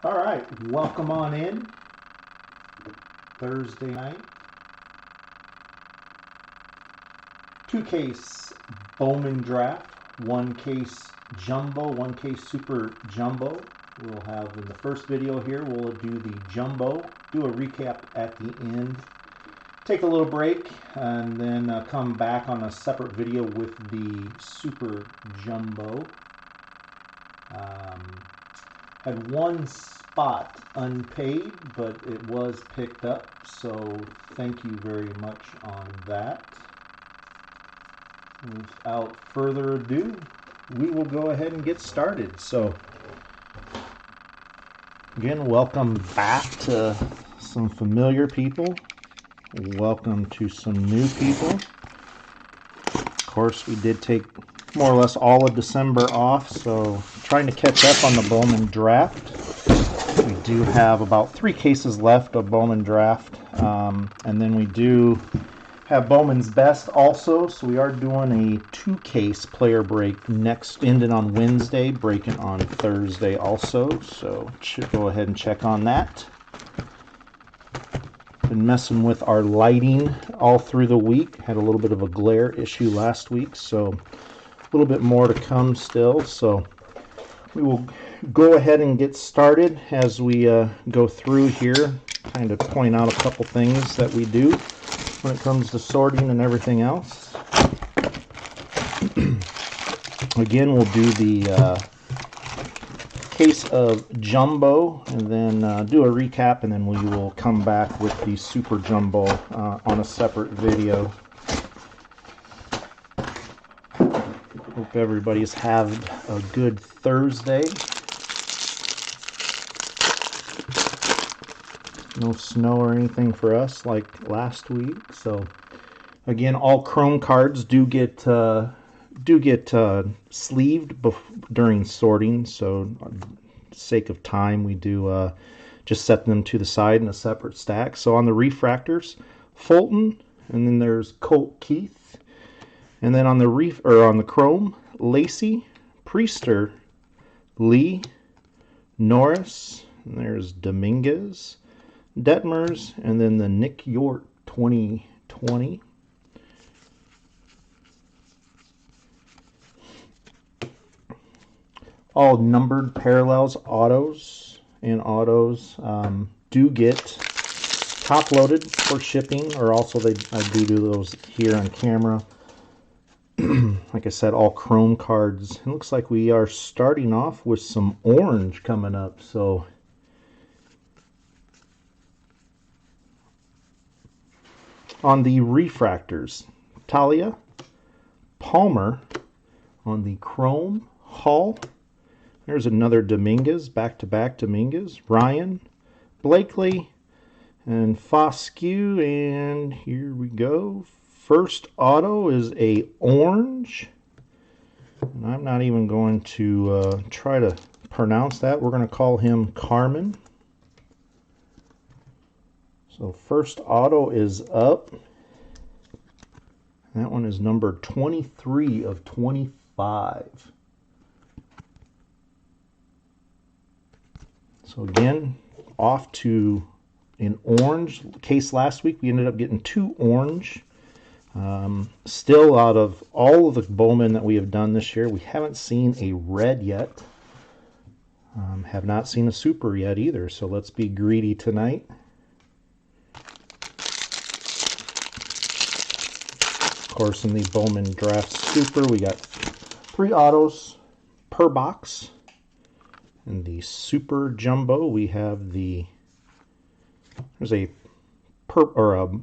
All right, welcome on in. Thursday night. 2-case Bowman draft, 1-case jumbo, 1-case super jumbo. We'll have in the first video here, we'll do the jumbo, do a recap at the end, take a little break, and then come back on a separate video with the super jumbo. Had one spot unpaid, but it was picked up, so thank you very much on that. Without further ado, we will go ahead and get started. So again, welcome back to some familiar people. Welcome to some new people. Of course, we did take more or less all of December off, so trying to catch up on the Bowman draft. We do have about 3 cases left of Bowman draft, and then we do have Bowman's best also, so we are doing a 2-case player break next, ending on Wednesday, breaking on Thursday also, so should go ahead and check on that. Been messing with our lighting all through the week. Had a little bit of a glare issue last week, so a little bit more to come still. So we will go ahead and get started as we go through here, kind of point out a couple things that we do when it comes to sorting and everything else. Again, we'll do the case of jumbo and then do a recap, and then we will come back with the super jumbo on a separate video. Hope everybody's had a good Thursday. No snow or anything for us like last week. So again, all Chrome cards do get sleeved during sorting. So sake of time, we do just set them to the side in a separate stack. So on the refractors, Fulton, and then there's Colt Keith, and then on the on the Chrome, Lacey, Priester, Lee, Norris, and there's Dominguez, Detmers, and then the Nick York 2020. All numbered parallels, autos, and autos do get top loaded for shipping, or also I do those here on camera. Like I said, all Chrome cards. It looks like we are starting off with some orange coming up, so on the refractors, Talia, Palmer. On the Chrome, Hall. There's another Dominguez, back-to-back Dominguez. Ryan, Blakely, and Foscue, and here we go. First auto is a orange, and I'm not even going to try to pronounce that. We're going to call him Carmen. So first auto is up. That one is number 23 of 25. So again, off to an orange case last week. We ended up getting 2 orange. Still, out of all of the Bowman that we have done this year, we haven't seen a red yet. Have not seen a super yet either, so let's be greedy tonight. Of course, in the Bowman Draft Super, we got 3 autos per box. In the Super Jumbo, we have there's a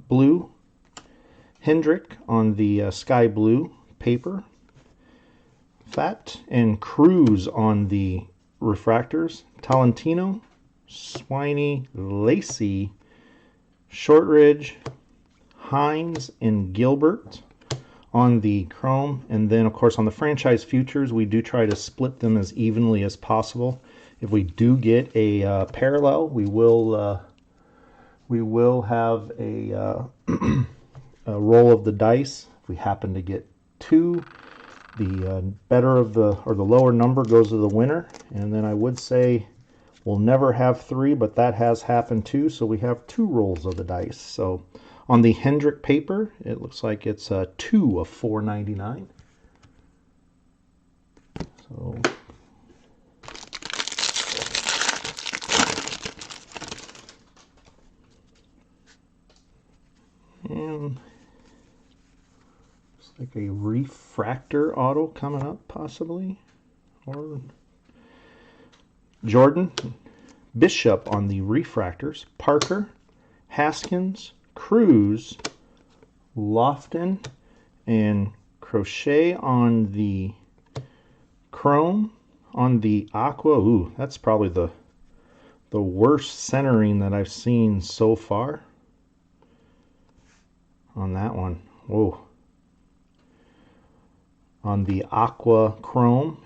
blue Hendrick on the sky blue paper, Fat and Cruz on the refractors, Talentino, Swiney, Lacey, Shortridge, Hines, and Gilbert on the Chrome. And then, of course, on the franchise futures, we do try to split them as evenly as possible. If we do get a parallel, we will have a roll of the dice. If we happen to get 2, the better of the, or the lower number goes to the winner. And then I would say We'll never have 3, but that has happened too, so we have 2 rolls of the dice. So on the Hendrick paper, it looks like it's a 2 of 4.99. So and looks like a refractor auto coming up possibly, or Jordan Bishop on the refractors, Parker, Haskins, Cruz, Lofton, and Crochet on the chrome. On the aqua, ooh, that's probably the worst centering that I've seen so far on that one. Whoa. On the aqua chrome,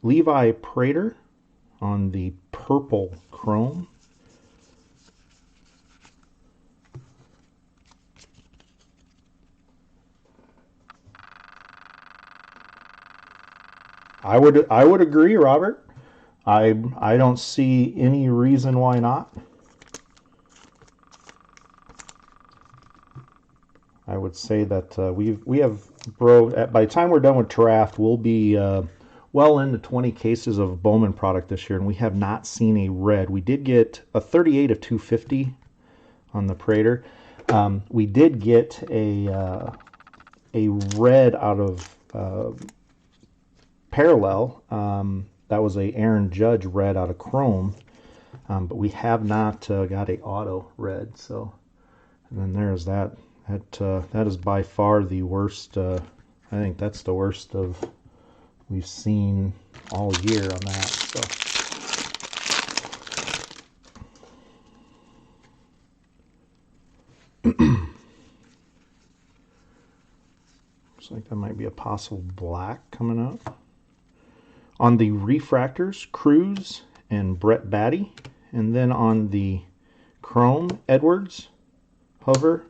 Levi Prater. On the purple chrome, I would agree, Robert. I don't see any reason why not. I would say that we have by the time we're done with draft, we'll be well into 20 cases of Bowman product this year, and we have not seen a red. We did get a 38 of 250 on the Prater. We did get a red out of Parallel. That was a Aaron Judge red out of Chrome, but we have not got a auto red. So, and then there's that. That is by far the worst. I think that's the worst of we've seen all year on that. So. Looks like that might be a possible black coming up. On the refractors, Cruz and Brett Batty. And then on the chrome, Edwards, Hover,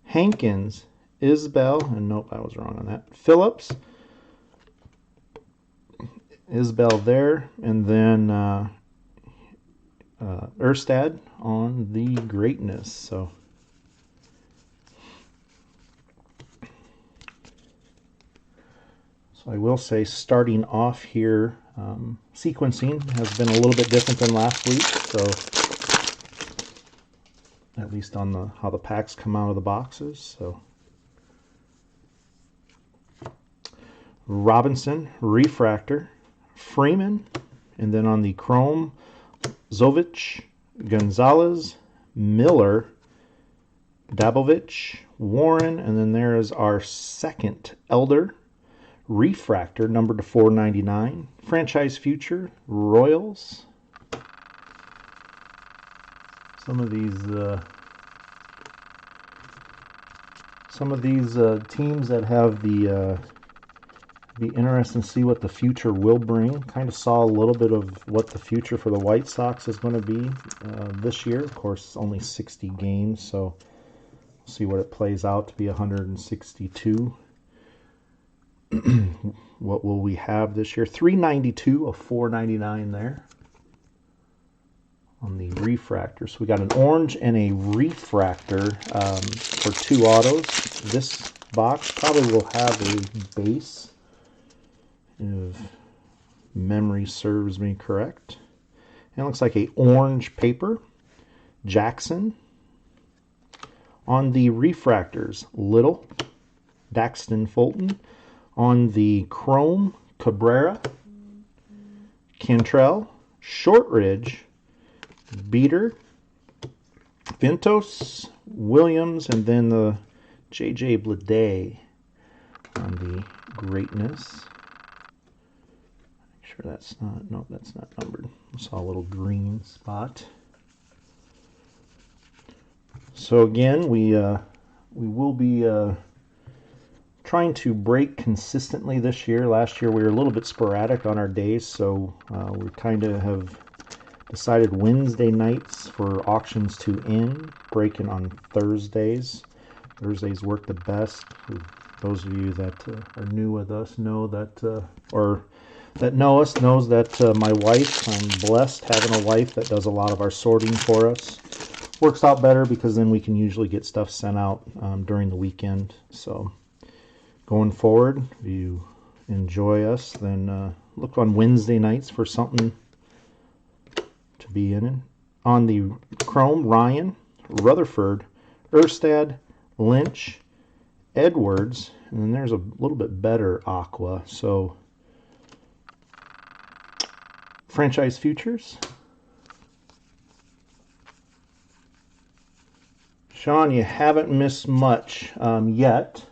Hankins, Isbell, and nope, I was wrong on that, Phillips, Isbell there, and then Erstad on the greatness. So I will say, starting off here, sequencing has been a little bit different than last week. So at least on how the packs come out of the boxes. So Robinson, refractor, Freeman, and then on the chrome, Zovich, Gonzalez, Miller, Dabovich, Warren, and then there is our second Elder, refractor, numbered to 499, franchise future, Royals. Some of these teams that have be interesting to see what the future will bring. Kind of saw a little bit of what the future for the White Sox is going to be this year. Of course, it's only 60 games, so we'll see what it plays out to be 162. What will we have this year? 392 of 499 there on the refractor. So we got an orange and a refractor for 2 autos. This box probably will have a base, if memory serves me correct. And it looks like a orange paper, Jackson. On the refractors, Little, Daxton Fulton. On the chrome, Cabrera, Cantrell, Shortridge, Beater, Ventos, Williams, and then the J.J. Bleday on the greatness. Make sure that's not, no, that's not numbered. I saw a little green spot. So again, we will be trying to break consistently this year. Last year we were a little bit sporadic on our days, so we kind of have decided Wednesday nights for auctions to end, breaking on Thursdays. Thursdays work the best. For those of you that are new with us know that, or that know us knows that my wife, I'm blessed having a wife that does a lot of our sorting for us. Works out better because then we can usually get stuff sent out during the weekend. So going forward, if you enjoy us, then look on Wednesday nights for something to be in it. On the Chrome, Ryan, Rutherford, Erstad, Lynch, Edwards, and then there's a little bit better Aqua. So Franchise Futures. Sean, you haven't missed much yet.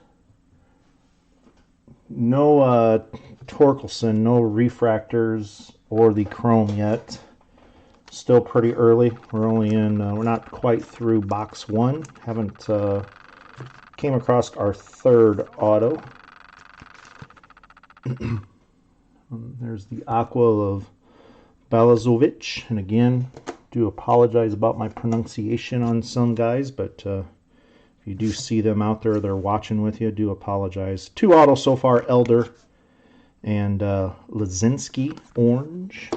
No Torkelson, no refractors or the Chrome yet. Still pretty early. We're only in, we're not quite through box 1. Haven't came across our third auto. There's the Aqua of Balazovic, and again, do apologize about my pronunciation on some guys, but if you do see them out there, they're watching with you, do apologize. 2 autos so far, Elder and Lazinski, Orange.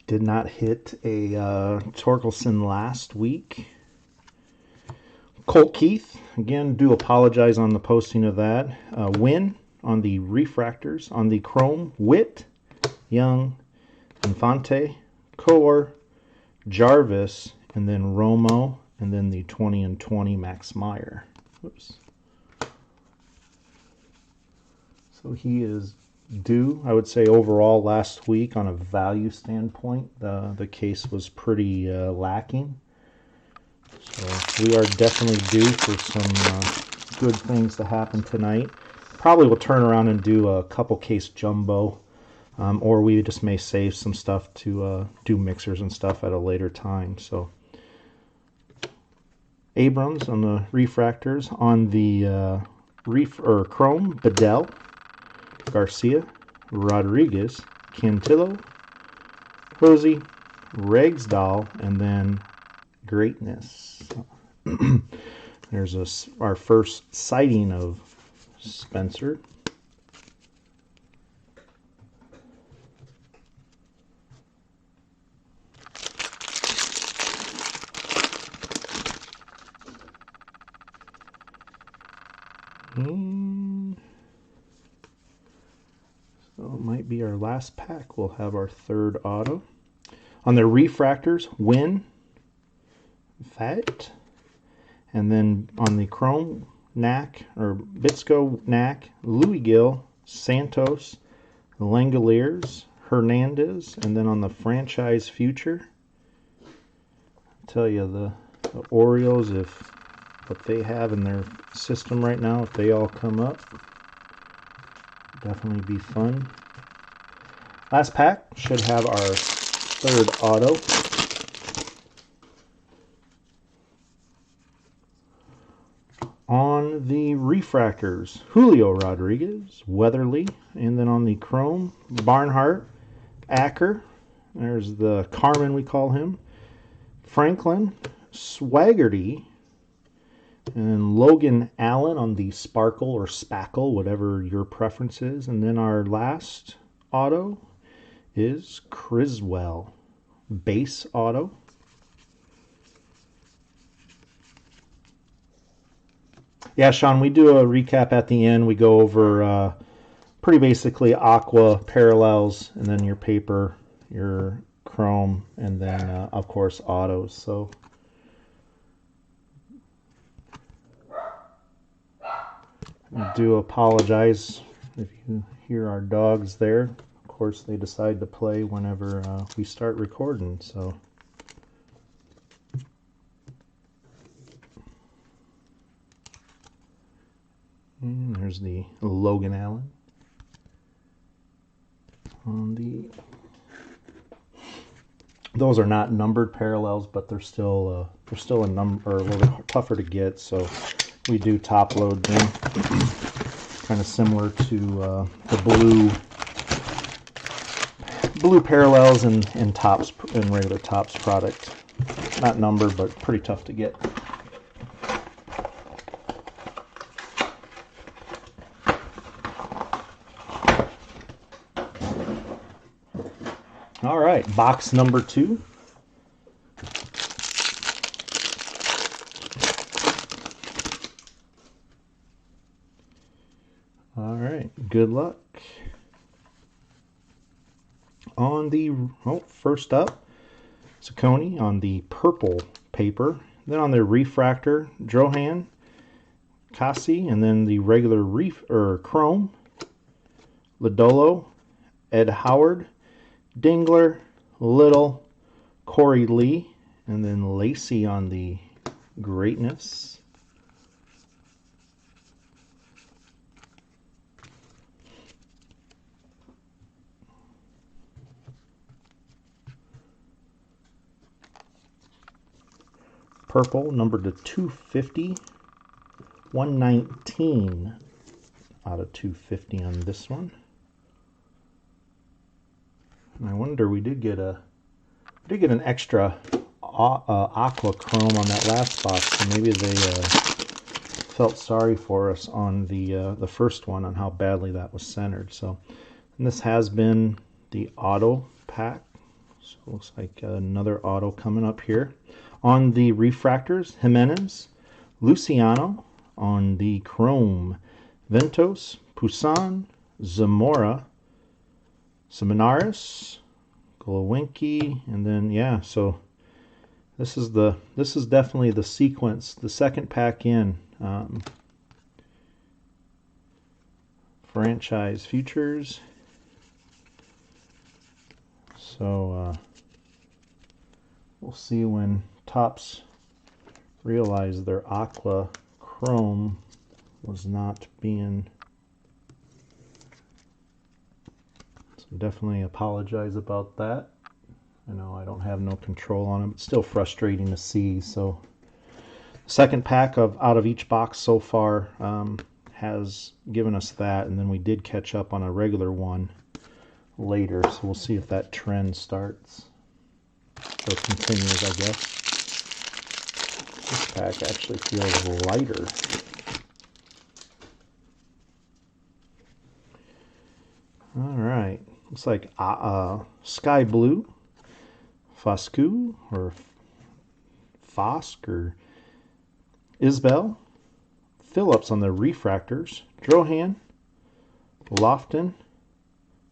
Did not hit a Torkelson last week. Colt Keith, again, do apologize on the posting of that. Win on the refractors. On the Chrome, Witt, Young, Infante, Core, Jarvis, and then Romo, and then the 20 and 20 Max Meyer. Oops. So he is due, I would say, overall last week on a value standpoint. The case was pretty lacking. So we are definitely due for some good things to happen tonight. Probably will turn around and do a couple case jumbo, or we just may save some stuff to do mixers and stuff at a later time. So Abrams on the refractors. On the Chrome, Bedell, Garcia, Rodriguez, Cantillo, Hosey, Ragsdahl, and then Greatness. There's our first sighting of Spencer. And so it might be our last pack. We'll have our third auto. On the refractors, Win, Fat, and then on the Chrome, Knack, or Bitsko, Knack, Louis Gill, Santos, Langoliers, Hernandez, and then on the Franchise Future, I'll tell you the Orioles, if what they have in their system right now, if they all come up, definitely be fun. Last pack should have our third auto. On the refractors, Julio Rodriguez, Weatherly, and then on the Chrome, Barnhart, Acker, there's the Carmen we call him, Franklin, Swaggerty, and Logan Allen on the Sparkle or Spackle, whatever your preference is. And then our last auto is Criswell, base auto. Yeah, Sean, we do a recap at the end. We go over pretty basically Aqua, parallels, and then your paper, your Chrome, and then, of course, autos. So I do apologize if you hear our dogs there. Of course, they decide to play whenever we start recording, so... And there's the Logan Allen. On the, those are not numbered parallels, but they're still a number, or a little bit tougher to get. So we do top load them, kind of similar to the blue parallels and tops and regular tops product. Not numbered, but pretty tough to get. All right, box number 2. All right, good luck. On the, first up, Saucony on the purple paper. Then on the refractor, Drohan, Kasi, and then the regular chrome, Lodolo, Ed Howard, Dingler, Little, Corey Lee, and then Lacey on the greatness. Purple, numbered to 250, 119 out of 250 on this one. And I wonder, we did get an extra aqua chrome on that last box, so maybe they felt sorry for us on the first one on how badly that was centered. So, and this has been the auto pack. So it looks like another auto coming up here. On the refractors, Jimenez, Luciano. On the chrome, Ventos, Poussin, Zamora, Seminaris, Glowinky, and then yeah, so this is definitely the sequence, the second pack in. Franchise futures. So we'll see when Topps realized their aqua chrome was not being. So definitely apologize about that. I know I don't have no control on it, but still frustrating to see. So the second pack out of each box so far has given us that, and then we did catch up on a regular one later, so we'll see if that trend starts or continues, I guess. This pack actually feels lighter. All right, looks like sky blue, Foscu or Fosk or Isbell, Phillips on the refractors, Drohan, Lofton,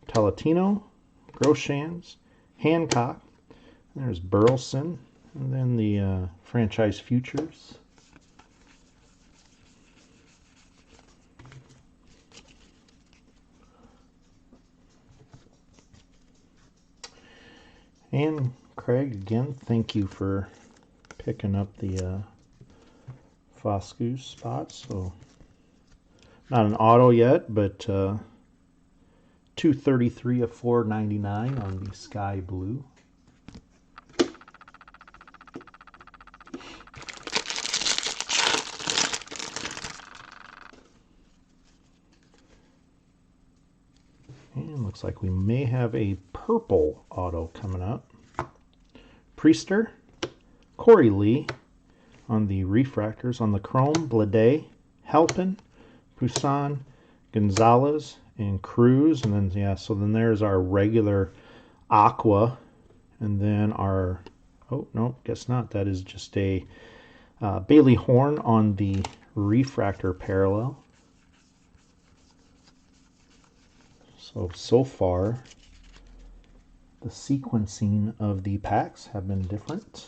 Talatino, Groshans, Hancock. There's Burleson, and then the franchise futures. And Craig, again, thank you for picking up the Foscu spots. So not an auto yet, but 233 of 499 on the sky blue. And looks like we may have a purple auto coming up. Priester, Corey Lee on the refractors. On the chrome, Blade, Halpin, Poussin, Gonzalez, and Cruz. And then, yeah, so then there's our regular aqua. And then our, oh, no, guess not. That is just a Bailey Horn on the refractor parallel. So far, the sequencing of the packs have been different.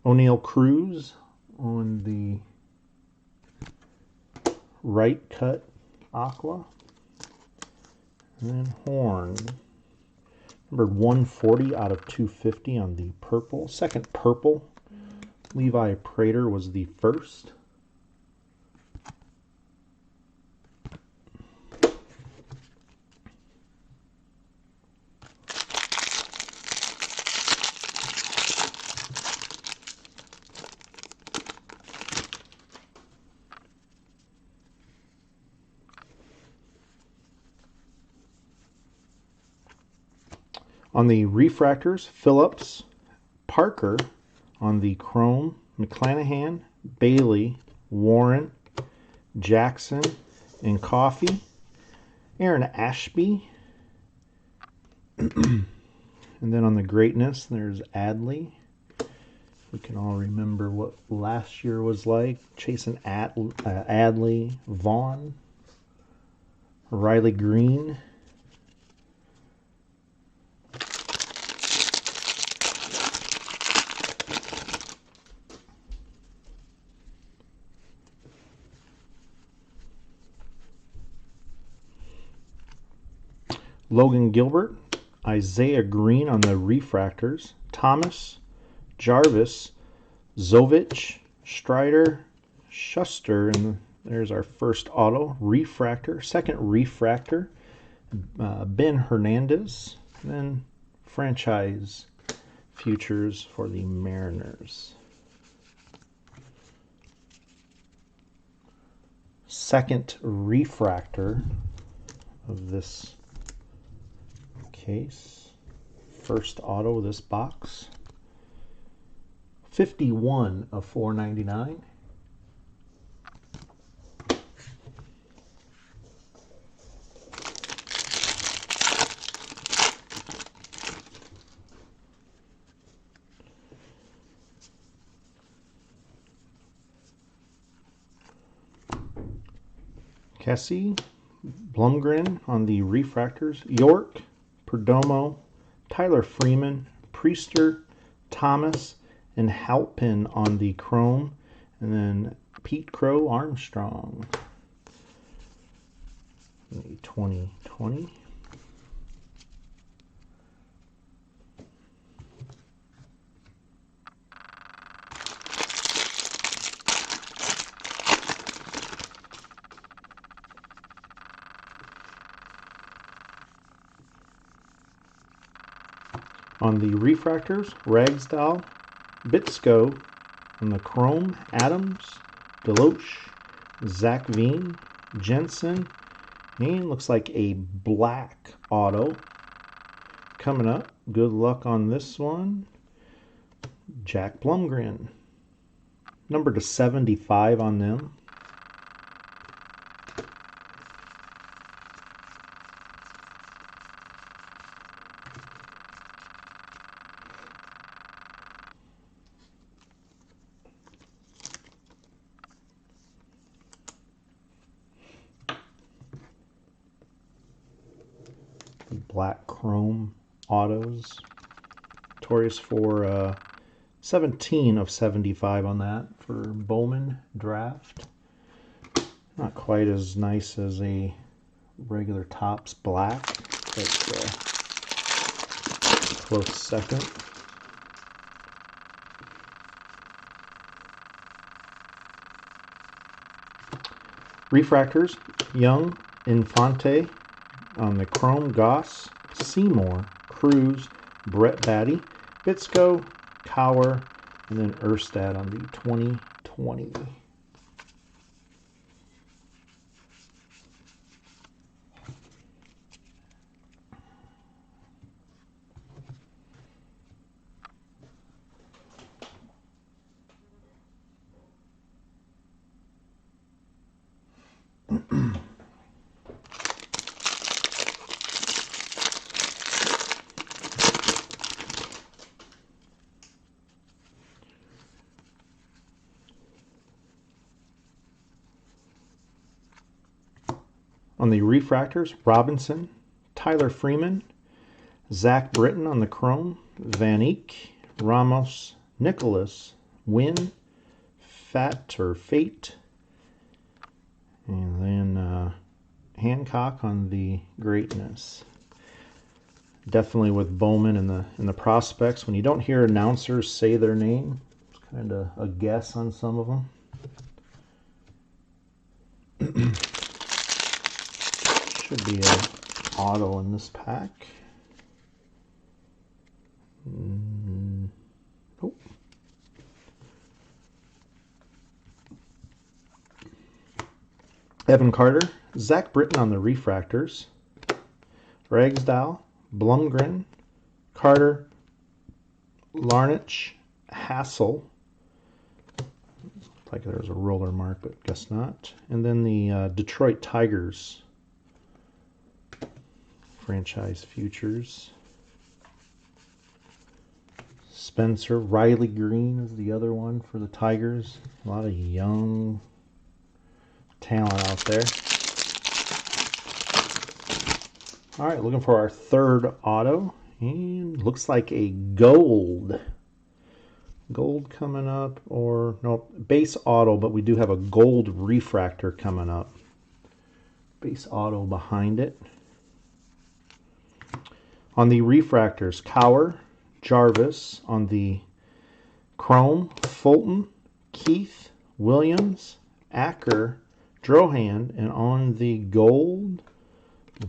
O'Neill Cruz on the right cut aqua. And then Horn. Numbered 140 out of 250 on the purple. Second purple. Levi Prater was the first. On the refractors, Phillips, Parker. On the chrome, McClanahan, Bailey, Warren, Jackson, in Coffee, Aaron Ashby, and then on the Greatness, there's Adley. We can all remember what last year was like. Chasing Adley, Vaughn, Riley Green. Logan Gilbert, Isaiah Green on the refractors, Thomas, Jarvis, Zovich, Strider, Schuster, and there's our first auto refractor, second refractor, Ben Hernandez, and then franchise futures for the Mariners. Second refractor of this case. First auto of this box. 51 of 499. Kessie, Blumgren on the refractors, York, Perdomo, Tyler Freeman, Priester, Thomas, and Halpin on the chrome, and then Pete Crow Armstrong. The 2020. On the refractors, Ragsdale, Bitsko. On the chrome, Adams, Deloche, Zach Veen, Jensen, and looks like a black auto. Coming up, good luck on this one, Jack Blumgren. Number to 75 on them. Black chrome autos. Torres for 17 of 75 on that for Bowman draft. Not quite as nice as a regular Topps black, but close second. Refractors, Young, Infante. On the chrome, Goss, Seymour, Cruz, Brett Batty, Bitsko, Cower, and then Erstad on the 2020. On the refractors, Robinson, Tyler Freeman, Zach Britton on the chrome, Van Eyck, Ramos, Nicholas, Wynn, Fate, and then Hancock on the Greatness. Definitely with Bowman in the prospects, when you don't hear announcers say their name, it's kind of a guess on some of them. Should be an auto in this pack. Oh. Evan Carter, Zach Britton on the refractors, Ragsdale, Blumgren, Carter, Larnach, Hassel, like there was a roller mark, but guess not. And then the Detroit Tigers franchise futures. Spencer Riley Green is the other one for the Tigers. A lot of young talent out there. All right, looking for our third auto. And looks like a gold. Gold coming up, or no, base auto, but we do have a gold refractor coming up. Base auto behind it. On the refractors, Cower, Jarvis. On the chrome, Fulton, Keith, Williams, Acker, Drohan, and on the gold,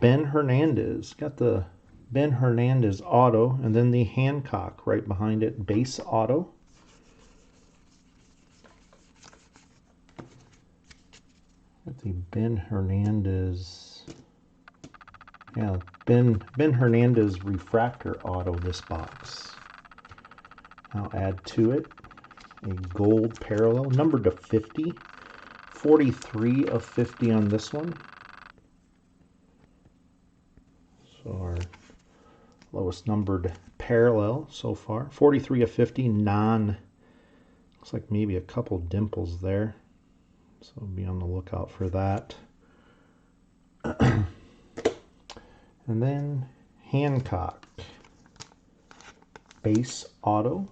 Ben Hernandez. Got the Ben Hernandez auto, and then the Hancock right behind it, base auto. Got the Ben Hernandez, yeah, Ben Hernandez refractor auto this box. I'll add to it a gold parallel, numbered to 50, 43 of 50 on this one. So our lowest numbered parallel so far, 43 of 50, looks like maybe a couple dimples there. So be on the lookout for that. And then Hancock, base auto.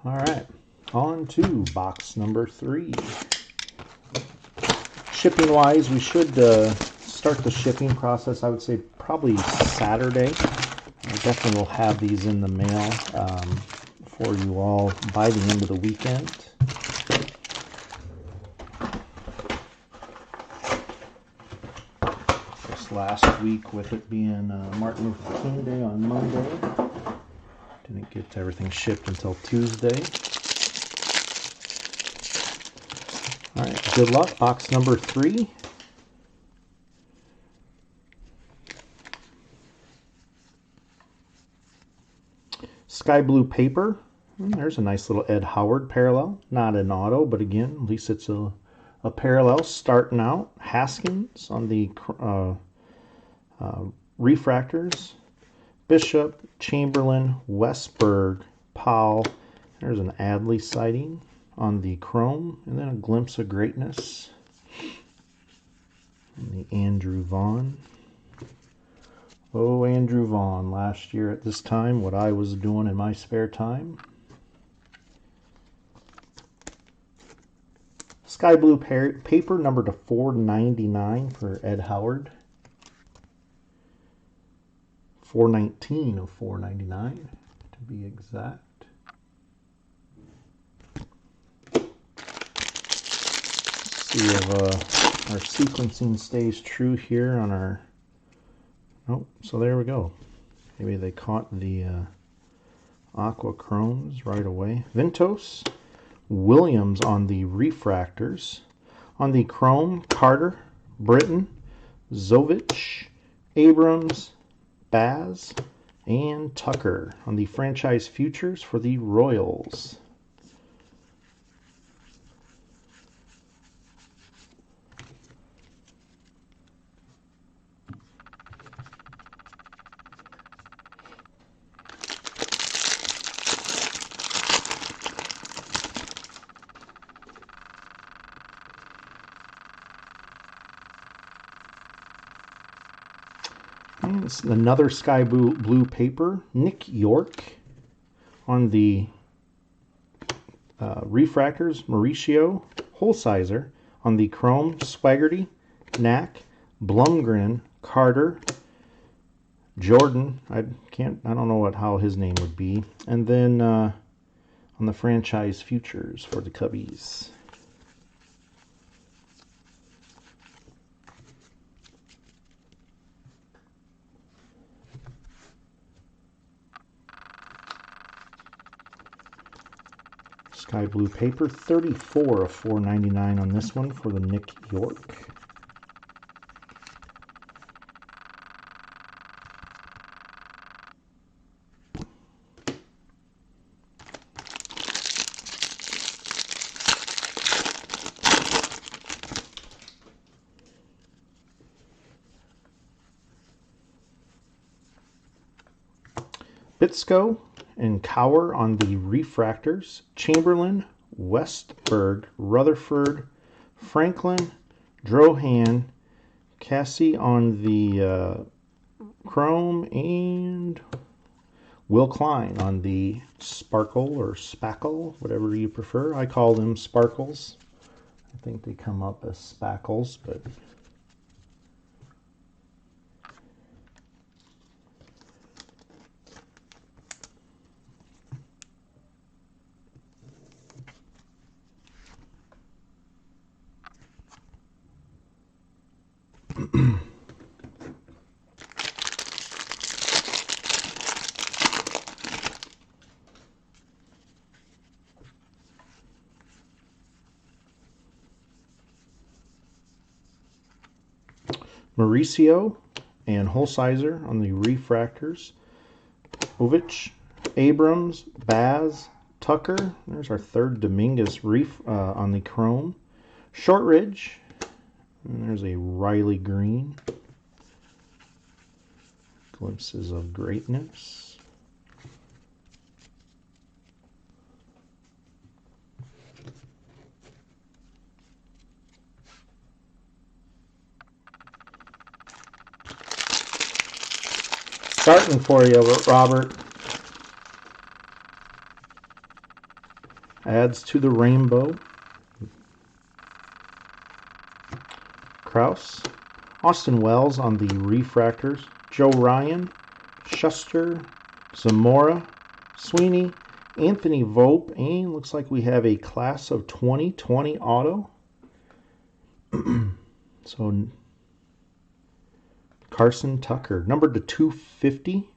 All right, on to box number 3. Shipping wise, we should start the shipping process, I would say probably Saturday. I definitely will have these in the mail for you all by the end of the weekend. This last week, with it being Martin Luther King Day on Monday, didn't get everything shipped until Tuesday. All right, good luck. Box number 3. Sky blue paper. There's a nice little Ed Howard parallel. Not an auto, but again, at least it's a parallel starting out. Haskins on the refractors. Bishop, Chamberlain, Westberg, Powell. There's an Adley sighting on the chrome, and then a glimpse of greatness. And the Andrew Vaughn. Oh, Andrew Vaughn, last year at this time, what I was doing in my spare time. Sky blue paper, numbered to 499 for Ed Howard. 419 of 499 to be exact. See if our sequencing stays true here on our... Oh, so there we go. Maybe they caught the aqua chromes right away. Ventos, Williams on the refractors. On the chrome, Carter, Britton, Zovich, Abrams, Baz, and Tucker on the franchise futures for the Royals. And it's another sky blue paper. Nick York on the refractors. Mauricio Holsizer on the chrome. Swaggerty, Knack, Blumgren, Carter, Jordan. I don't know how his name would be. And then on the franchise futures for the Cubbies. Sky blue paper, 34 of 499 on this one for the Nick York. Bitsko and Cower on the refractors. Chamberlain, Westberg, Rutherford, Franklin, Drohan, Cassie on the chrome, and Will Klein on the sparkle or spackle, whatever you prefer. I call them sparkles. I think they come up as spackles, but Mauricio and Holsizer on the refractors. Ovich, Abrams, Baz, Tucker. There's our third Dominguez on the chrome. Shortridge. And there's a Riley Green. Glimpses of greatness. Starting for you, Robert. Adds to the rainbow. Kraus. Austin Wells on the refractors. Joe Ryan. Schuster. Zamora. Sweeney. Anthony Vope. And looks like we have a class of 2020 auto. So Carson Tucker, numbered to 250.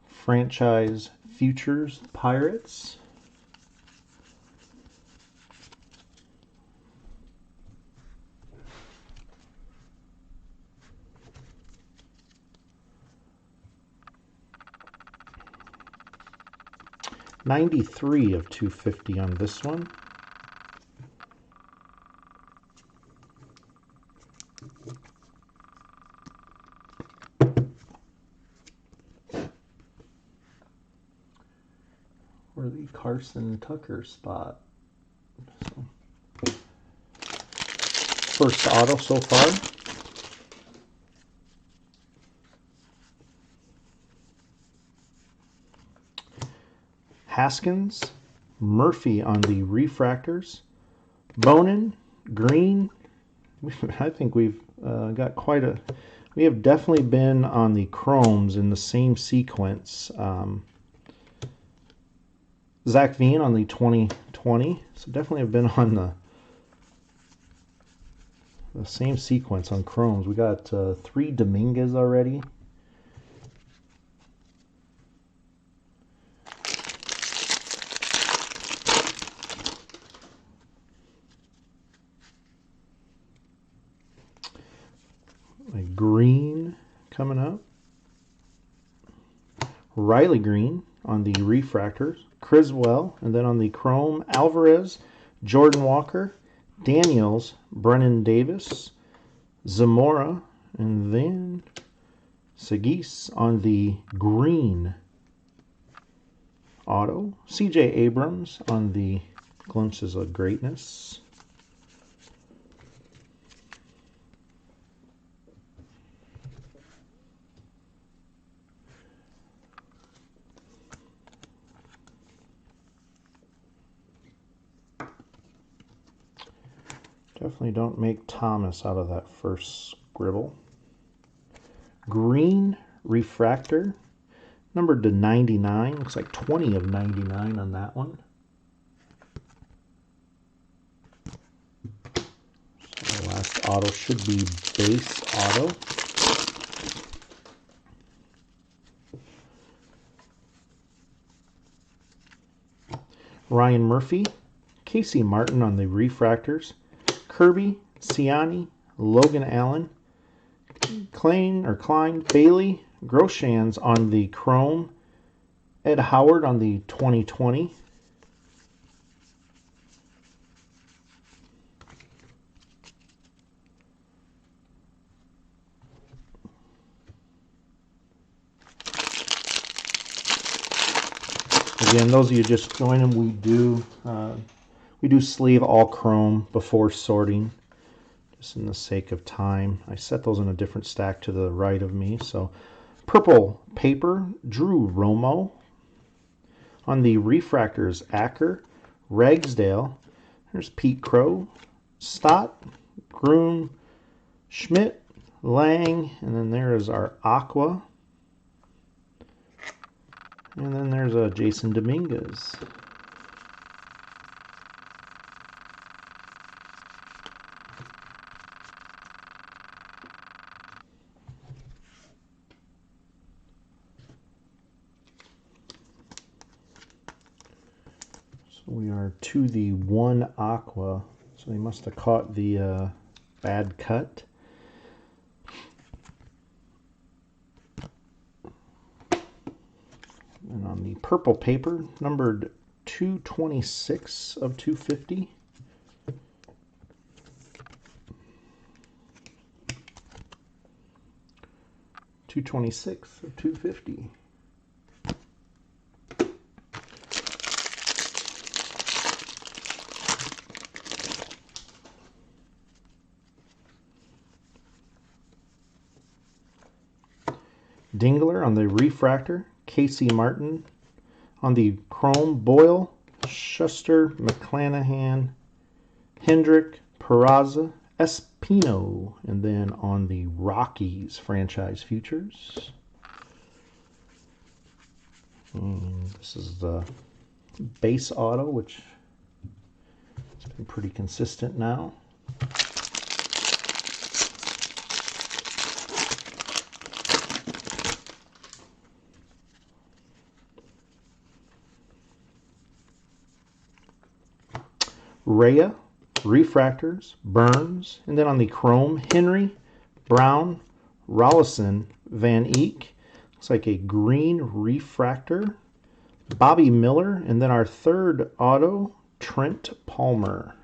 Franchise Futures Pirates. $93 of 250 on this one. Or the Carson Tucker spot. So, first auto so far. Haskins, Murphy on the refractors. Bowman, Green. I think we've got quite a... We have definitely been on the chromes in the same sequence. Zach Veen on the 2020. So definitely have been on the same sequence on chromes. We got 3 Dominguez already. A Green coming up. Riley Green on the refractors. Criswell, and then on the chrome, Alvarez, Jordan Walker, Daniels, Brennan Davis, Zamora, and then Sagis on the green auto. CJ Abrams on the glimpses of greatness. Definitely don't make Thomas out of that first scribble. Green refractor, numbered to 99. Looks like 20 of 99 on that one. So the last auto should be base auto. Ryan Murphy, Casey Martin on the refractors. Kirby, Ciani, Logan Allen, Klein, Bailey, Groshans on the chrome, Ed Howard on the 2020. Again, those of you just joining, we do sleeve all chrome before sorting, just in the sake of time. I set those in a different stack to the right of me. So purple paper, Drew Romo. On the refractors, Acker, Ragsdale. There's Pete Crow, Stott, Groom, Schmidt, Lang, and then there is our Aqua. And then there's a Jason Dominguez. So we are to the one Aqua. So they must have caught the bad cut. And on the purple paper, numbered 226 of 250. $226 of $250. Dingler on the refractor, Casey Martin on the chrome, Boyle, Schuster, McClanahan, Hendrick, Peraza, Espino, and then on the Rockies franchise futures. And this is the base auto, which has been pretty consistent now. Rhea, refractors, Burns, and then on the chrome, Henry, Brown, Rollison, Van Eek. Looks like a green refractor, Bobby Miller, and then our third auto, Trent Palmer.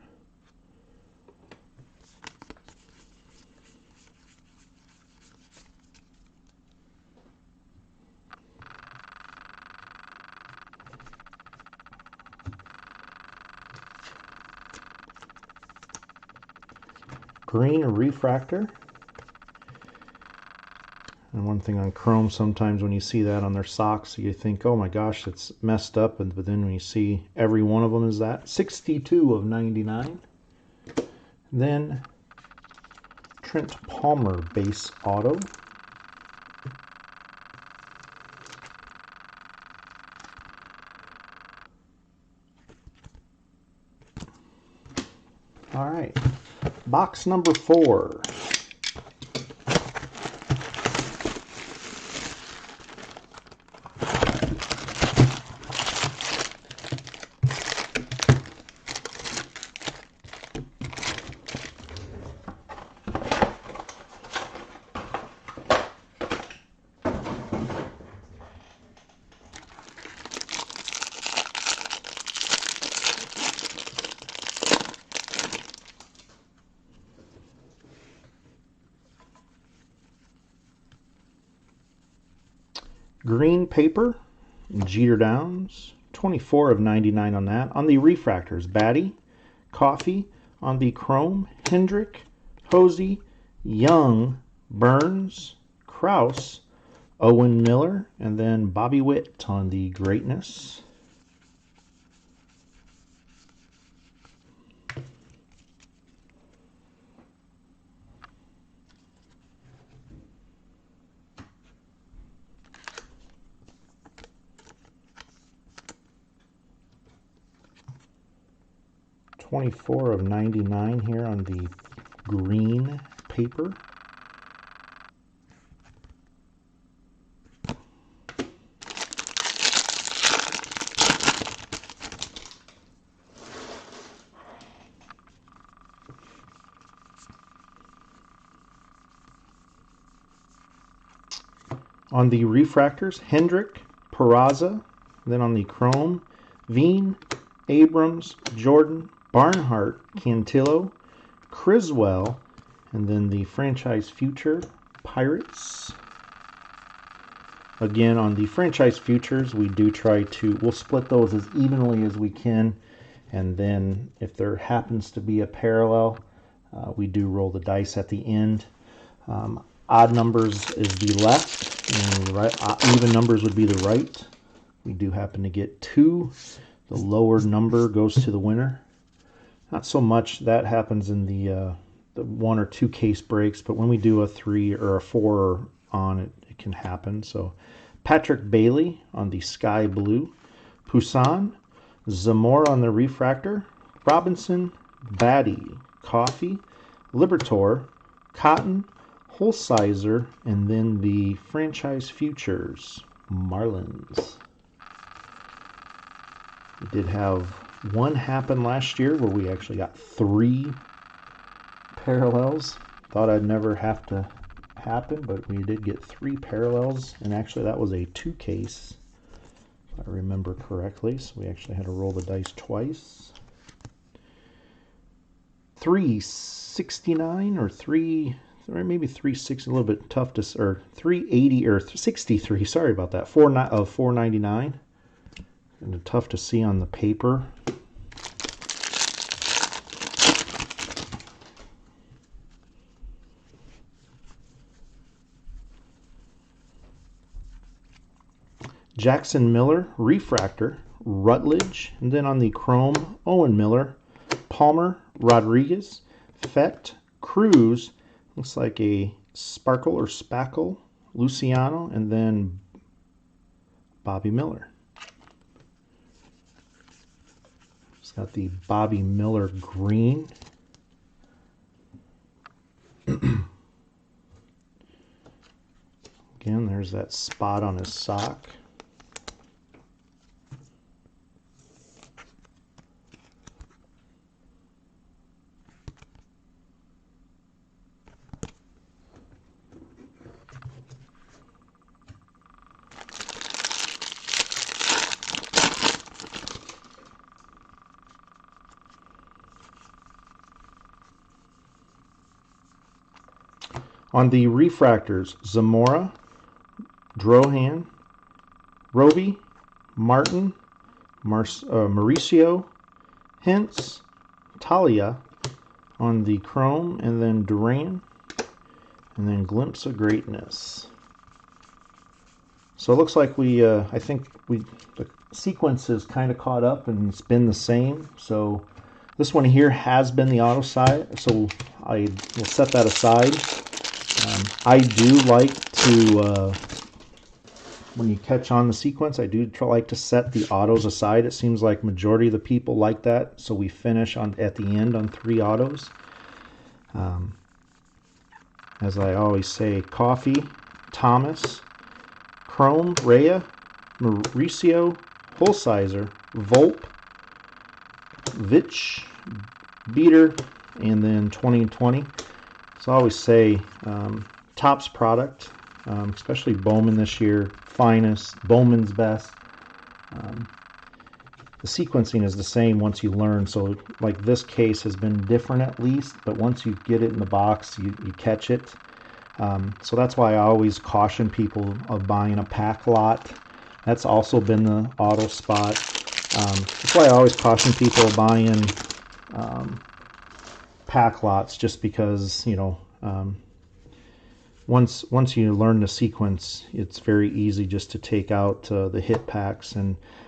Green refractor. And one thing on chrome, sometimes when you see that on their socks, you think, oh my gosh, it's messed up. But then when you see every one of them is that. 62 of 99. Then Trent Palmer base auto. All right. Box number 4. Green paper, Jeter Downs, 24 of 99 on that. On the refractors, Batty, Coffee. On the chrome, Hendrick, Hosey, Young, Burns, Kraus, Owen Miller, and then Bobby Witt on the greatness. $24 of 99 here on the green paper. On the refractors, Hendrick, Peraza. Then on the chrome, Veen, Abrams, Jordan, Barnhart, Cantillo, Criswell, and then the franchise future, Pirates. Again, on the franchise futures, we do try to, we'll split those as evenly as we can. And then if there happens to be a parallel, we do roll the dice at the end. Odd numbers is the left, and even numbers would be the right. We do happen to get 2. The lower number goes to the winner. Not so much that happens in the 1 or 2 case breaks, but when we do a 3 or a 4 on it, it can happen. So Patrick Bailey on the sky blue, Poussin, Zamora on the refractor, Robinson, Batty, Coffee, Libertor, Cotton, Holsizer, and then the franchise futures, Marlins. We did have one happen last year where we actually got 3 parallels. Thought I'd never have to happen, but we did get 3 parallels, and actually that was a 2 case, if I remember correctly. So we actually had to roll the dice twice. 369 or 3, or maybe 360, a little bit tough to, or 380 or 63. Sorry about that. 499. And tough to see on the paper. Jackson Miller, refractor, Rutledge, and then on the chrome, Owen Miller, Palmer, Rodriguez, Fett, Cruz, looks like a Sparkle or Spackle, Luciano, and then Bobby Miller. It's got the Bobby Miller green. Again, there's that spot on his sock. On the refractors, Zamora, Drohan, Roby, Martin, Mauricio, Hintz, Talia on the chrome, and then Duran, and then Glimpse of Greatness. So it looks like I think the sequence is kind of caught up and it's been the same. So this one here has been the auto side, so I will set that aside. I do like to, when you catch on the sequence, I do like to set the autos aside. It seems like majority of the people like that, so we finish at the end on 3 autos. As I always say, Coffee, Thomas, Chrome, Rhea, Mauricio, Holsizer, Volpe, Vitch, Beater, and then 2020. So I always say Topps product, especially Bowman this year, finest, Bowman's best. The sequencing is the same once you learn. So like this case has been different at least, but once you get it in the box, you catch it. So that's why I always caution people of buying a pack lot. That's also been the auto spot. That's why I always caution people of buying pack lots, just because, you know, once you learn the sequence, it's very easy just to take out the hit packs.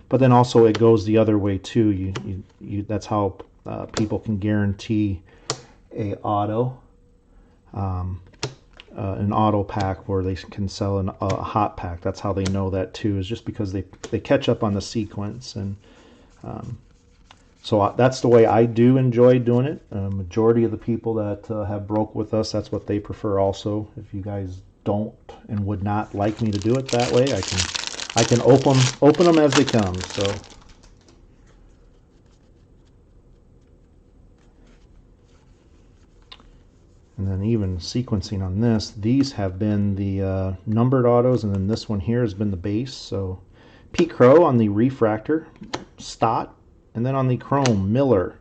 But then also it goes the other way too. That's how people can guarantee an auto pack where they can sell a hot pack. That's how they know that too, is just because they catch up on the sequence. And so that's the way I do enjoy doing it. Majority of the people that have broke with us, that's what they prefer also. If you guys don't and would not like me to do it that way, I can open them as they come. So and then even sequencing on this, these have been the numbered autos, and then this one here has been the base. So Pete Crow on the refractor, Stott, and then on the chrome, Miller,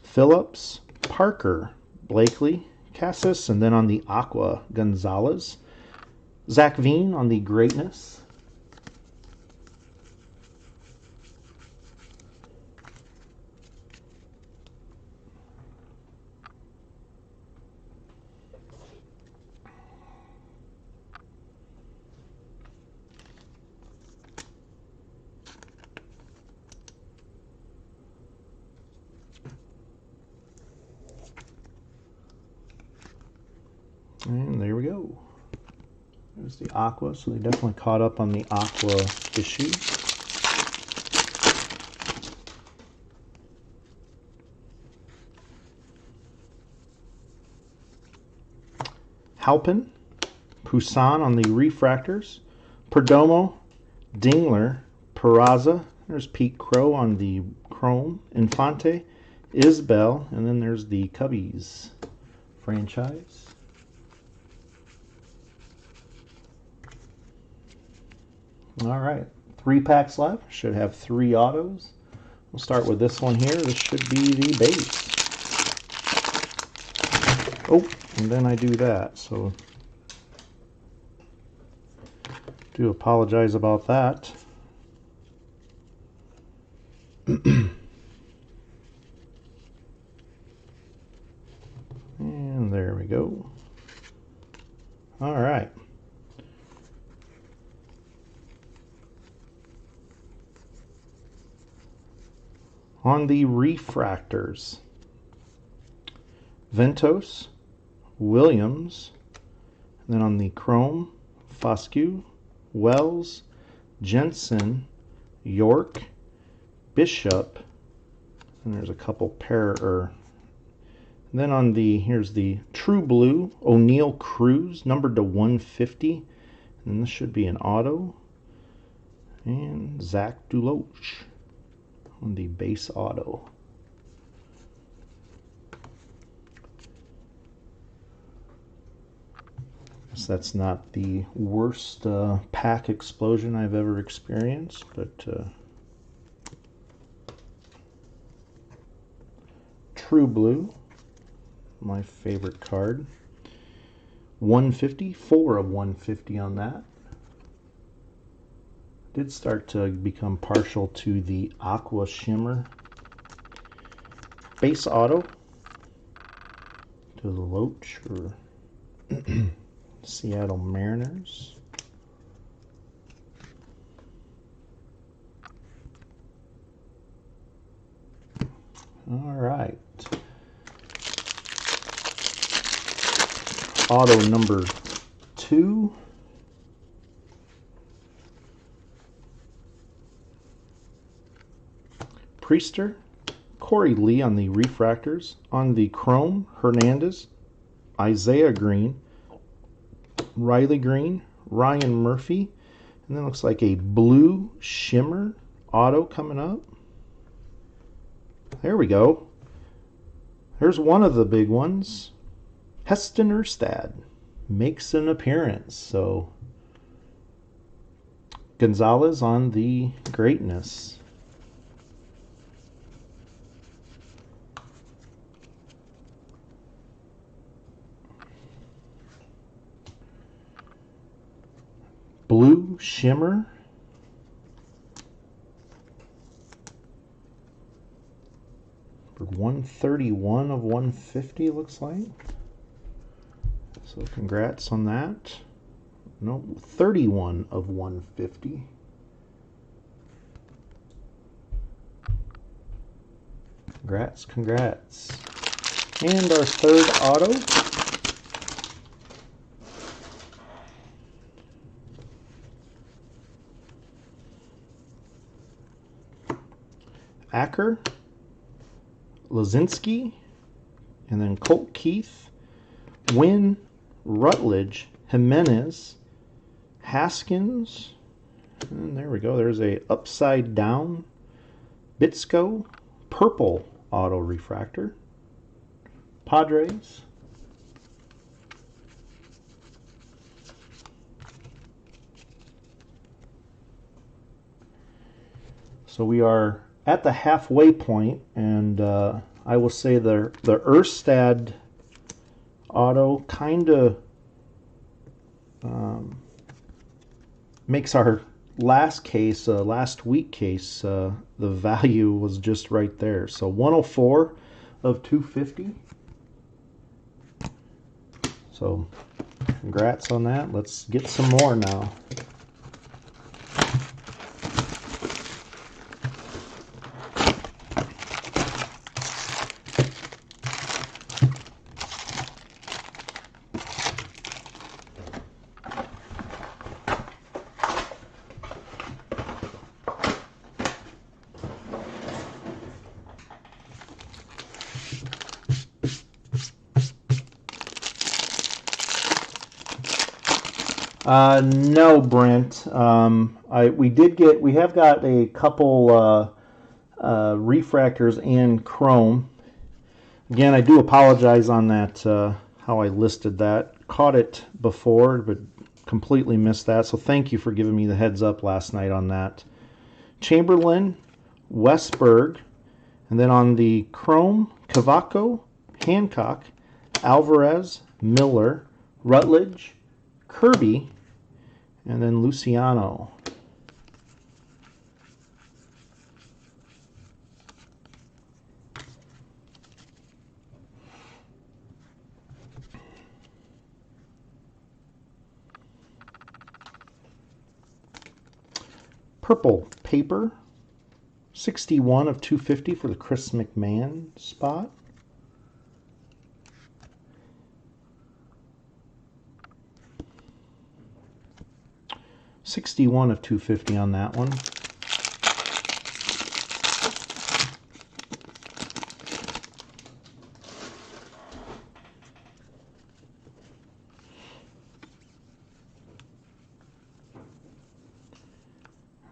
Phillips, Parker, Blakely, Cassis, and then on the aqua, Gonzalez, Zach Veen on the greatness, There's the Aqua, so they definitely caught up on the Aqua issue. Halpin, Poussin on the refractors, Perdomo, Dingler, Peraza, there's Pete Crow on the chrome, Infante, Isbell, and then there's the Cubbies franchise. All right, 3 packs left. Should have 3 autos. We'll start with this one here. This should be the base. Oh, and then I do that, so do apologize about that. And there we go. All right. On the refractors, Ventos, Williams, and then on the chrome, Foscue, Wells, Jensen, York, Bishop, and there's a couple and then on the, here's the True Blue, O'Neill Cruz, numbered to 150, and this should be an auto, and Zach Duloche on the base auto. Guess that's not the worst pack explosion I've ever experienced, but True Blue, my favorite card. 150, 4 of 150 on that. Did start to become partial to the Aqua Shimmer. Base auto to the Loach or Seattle Mariners. All right. Auto number 2. Priester, Corey Lee on the refractors. On the chrome, Hernandez, Isaiah Green, Riley Green, Ryan Murphy, and then looks like a blue shimmer auto coming up. There we go. There's one of the big ones. Heston Erstad makes an appearance. So Gonzalez on the greatness. Blue shimmer. For 131 of 150 looks like. So congrats on that. No, 31 of 150. Congrats, congrats. And our third auto. Acker, Lazinski, and then Colt Keith, Wynn, Rutledge, Jimenez, Haskins, and there we go. There's a upside down Bitsko, purple auto refractor, Padres, so we are at the halfway point, and I will say the Erstad auto kind of makes our last case, last week case, the value was just right there. So 104 of 250. So congrats on that. Let's get some more now. No, Brent. We have got a couple refractors and chrome. Again, I do apologize on that, how I listed that. Caught it before, but completely missed that. So thank you for giving me the heads up last night on that. Chamberlain, Westberg, and then on the chrome, Cavaco, Hancock, Alvarez, Miller, Rutledge, Kirby, and then Luciano. Purple paper, 61 of 250 for the Chris McMahon spot. $61 of $250 on that one.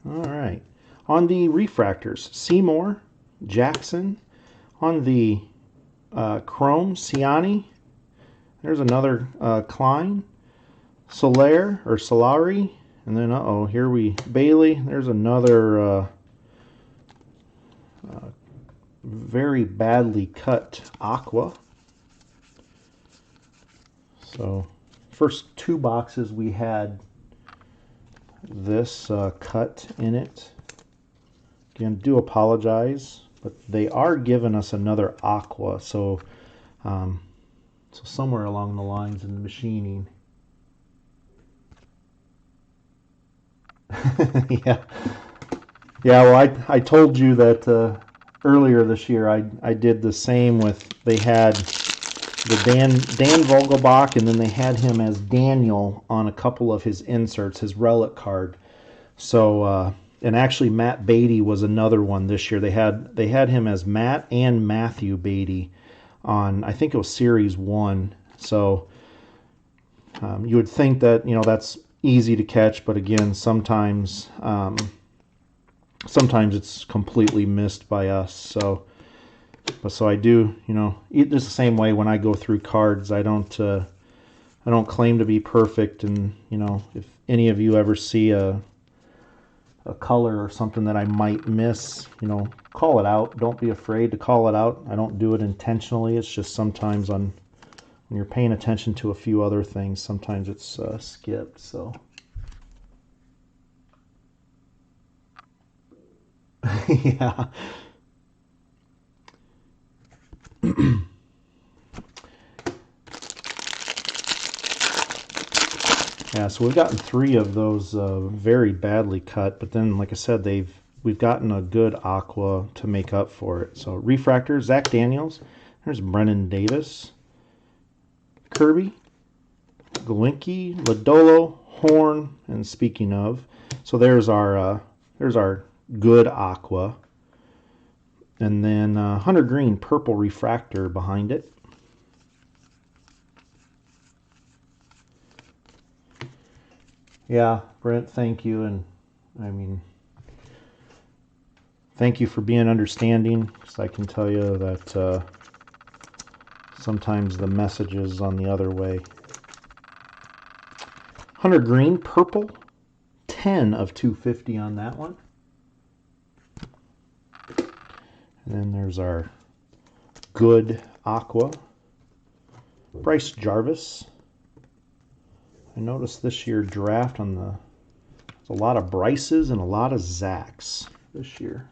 All right. On the refractors, Seymour, Jackson. On the chrome, Ciani. There's another Klein. Solari. And then, Bailey. There's another very badly cut Aqua. So, first two boxes we had this cut in it. Again, do apologize, but they are giving us another Aqua. So, so somewhere along the lines in the machining. Yeah. Well, I told you that earlier this year I did the same with, they had the Dan Vogelbach, and then they had him as Daniel on a couple of his inserts, his relic card. So and actually Matt Beatty was another one this year. They had him as Matt and Matthew Beatty on, I think it was Series 1. So you would think that, that's easy to catch, but again, sometimes it's completely missed by us. So I do, it's the same way when I go through cards. I don't claim to be perfect, and if any of you ever see a color or something that I might miss, call it out. Don't be afraid to call it out. I don't do it intentionally. It's just sometimes when you're paying attention to a few other things, sometimes it's skipped. So yeah. Yeah, so we've gotten 3 of those very badly cut, but then, like I said, we've gotten a good Aqua to make up for it. So refractor, Zach Daniels. There's Brennan Davis, Kirby, Glowinky, Lodolo, Horn, and speaking of, so there's our good Aqua, and then Hunter Green purple refractor behind it. Yeah, Brent, thank you, and thank you for being understanding, because I can tell you that sometimes the message is on the other way. Hunter Green purple, 10 of 250 on that one. And then there's our good Aqua, Bryce Jarvis. I noticed this year draft on there's a lot of Bryces and a lot of Zachs this year.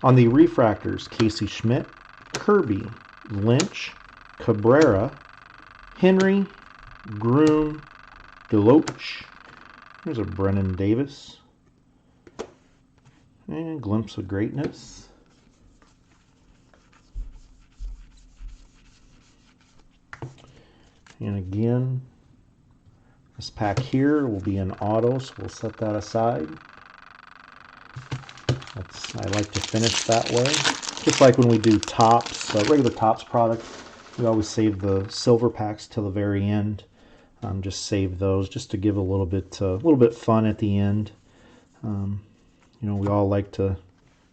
On the refractors, Casey Schmidt, Kirby, Lynch, Cabrera, Henry, Groom, Deloach. There's a Brennan Davis. And Glimpse of Greatness. And again, This pack here will be an auto, so we'll set that aside. I like to finish that way. Just like when we do tops, regular tops product, we always save the silver packs till the very end. Just save those just to give a little bit fun at the end. You know, we all like to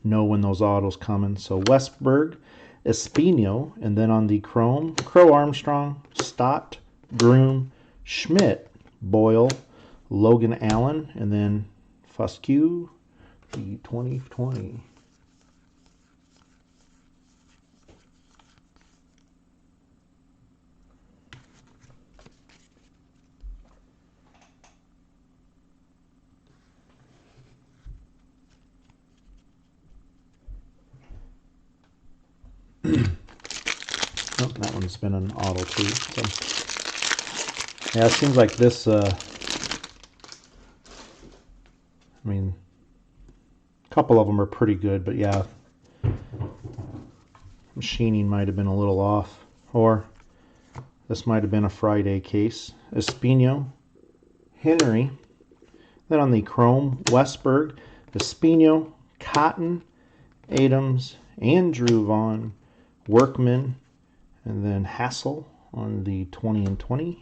know when those autos coming. So Westberg, Espino, and then on the chrome, Crow Armstrong, Stott, Groom, Schmidt, Boyle, Logan Allen, and then Fusque, the 2020. Oh, that one's been an auto too. So, yeah, it seems like this, I mean, a couple of them are pretty good, but yeah, machining might have been a little off. Or this might have been a Friday case. Espino, Henry. Then on the chrome, Westberg, Espino, Cotton, Adams, Andrew Vaughn, Workman, and then Hassel on the 20 and 20.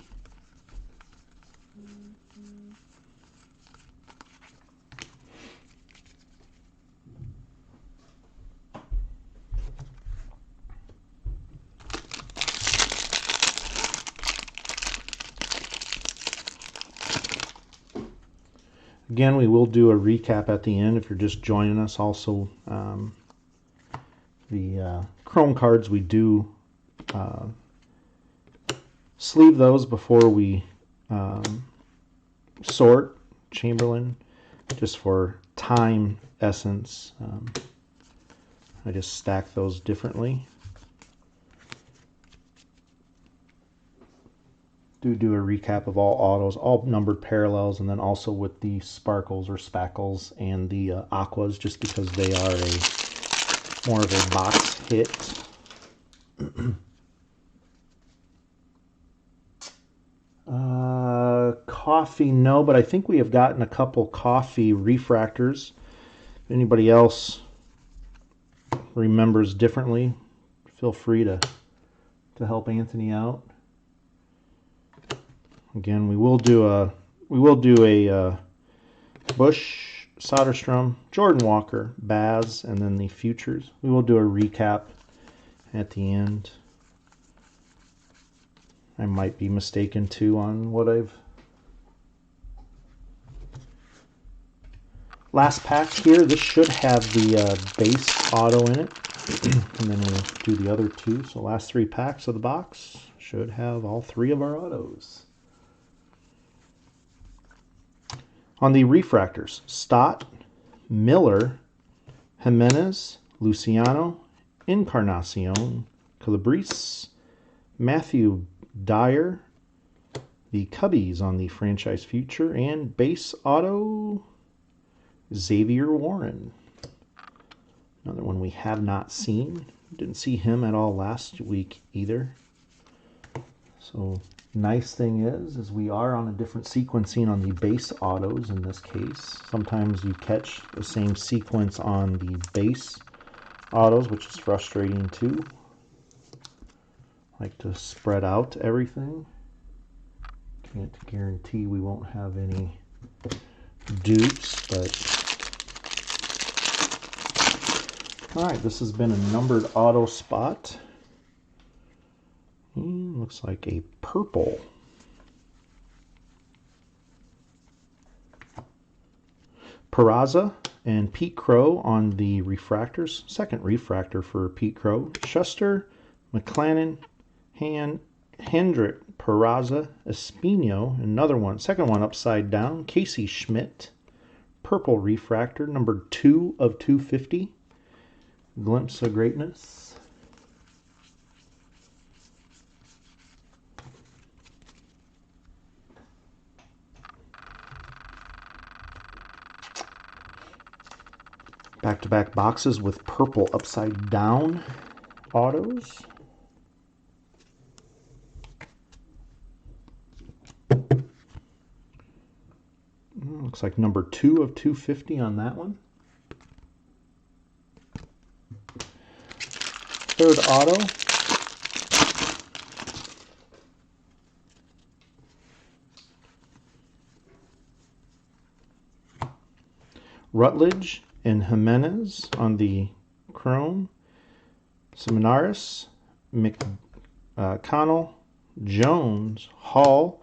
Again, we will do a recap at the end if you're just joining us. Also, the chrome cards, we do sleeve those before we sort. Chamberlain, just for time essence. I just stack those differently. Do a recap of all autos, all numbered parallels, and then also with the sparkles or spackles and the aquas, just because they are more of a box hit. Coffee, no, but I think we have gotten a couple coffee refractors. If anybody else remembers differently, feel free to help Anthony out. Again, we will do a Bush, Soderstrom, Jordan Walker, Baz, and then the futures. We will do a recap at the end. I might be mistaken too on what I've... Last pack here, this should have the base auto in it. And then we'll do the other two. So last three packs of the box should have all three of our autos. On the refractors, Stott, Miller, Jimenez, Luciano, Encarnacion, Calabrese, Matthew Dyer, the Cubbies on the franchise future, and base auto, Xavier Warren. Another one we have not seen. Didn't see him at all last week either. So nice thing is we are on a different sequencing on the base autos in this case. Sometimes you catch the same sequence on the base autos, which is frustrating too. Like to spread out everything. Can't guarantee we won't have any dupes, but alright, this has been a numbered auto spot. Looks like a purple. Peraza and Pete Crow on the refractors. Second refractor for Pete Crow. Schuster, McLennan, Hendrick, Peraza, Espino, another one. Second one upside down. Casey Schmidt. Purple refractor, number 2 of 250. Glimpse of greatness. Back-to-back boxes with purple upside down autos. Looks like number 2 of 250 on that one. Third auto. Rutledge and Jimenez on the chrome. Seminaris, McConnell, Jones, Hall,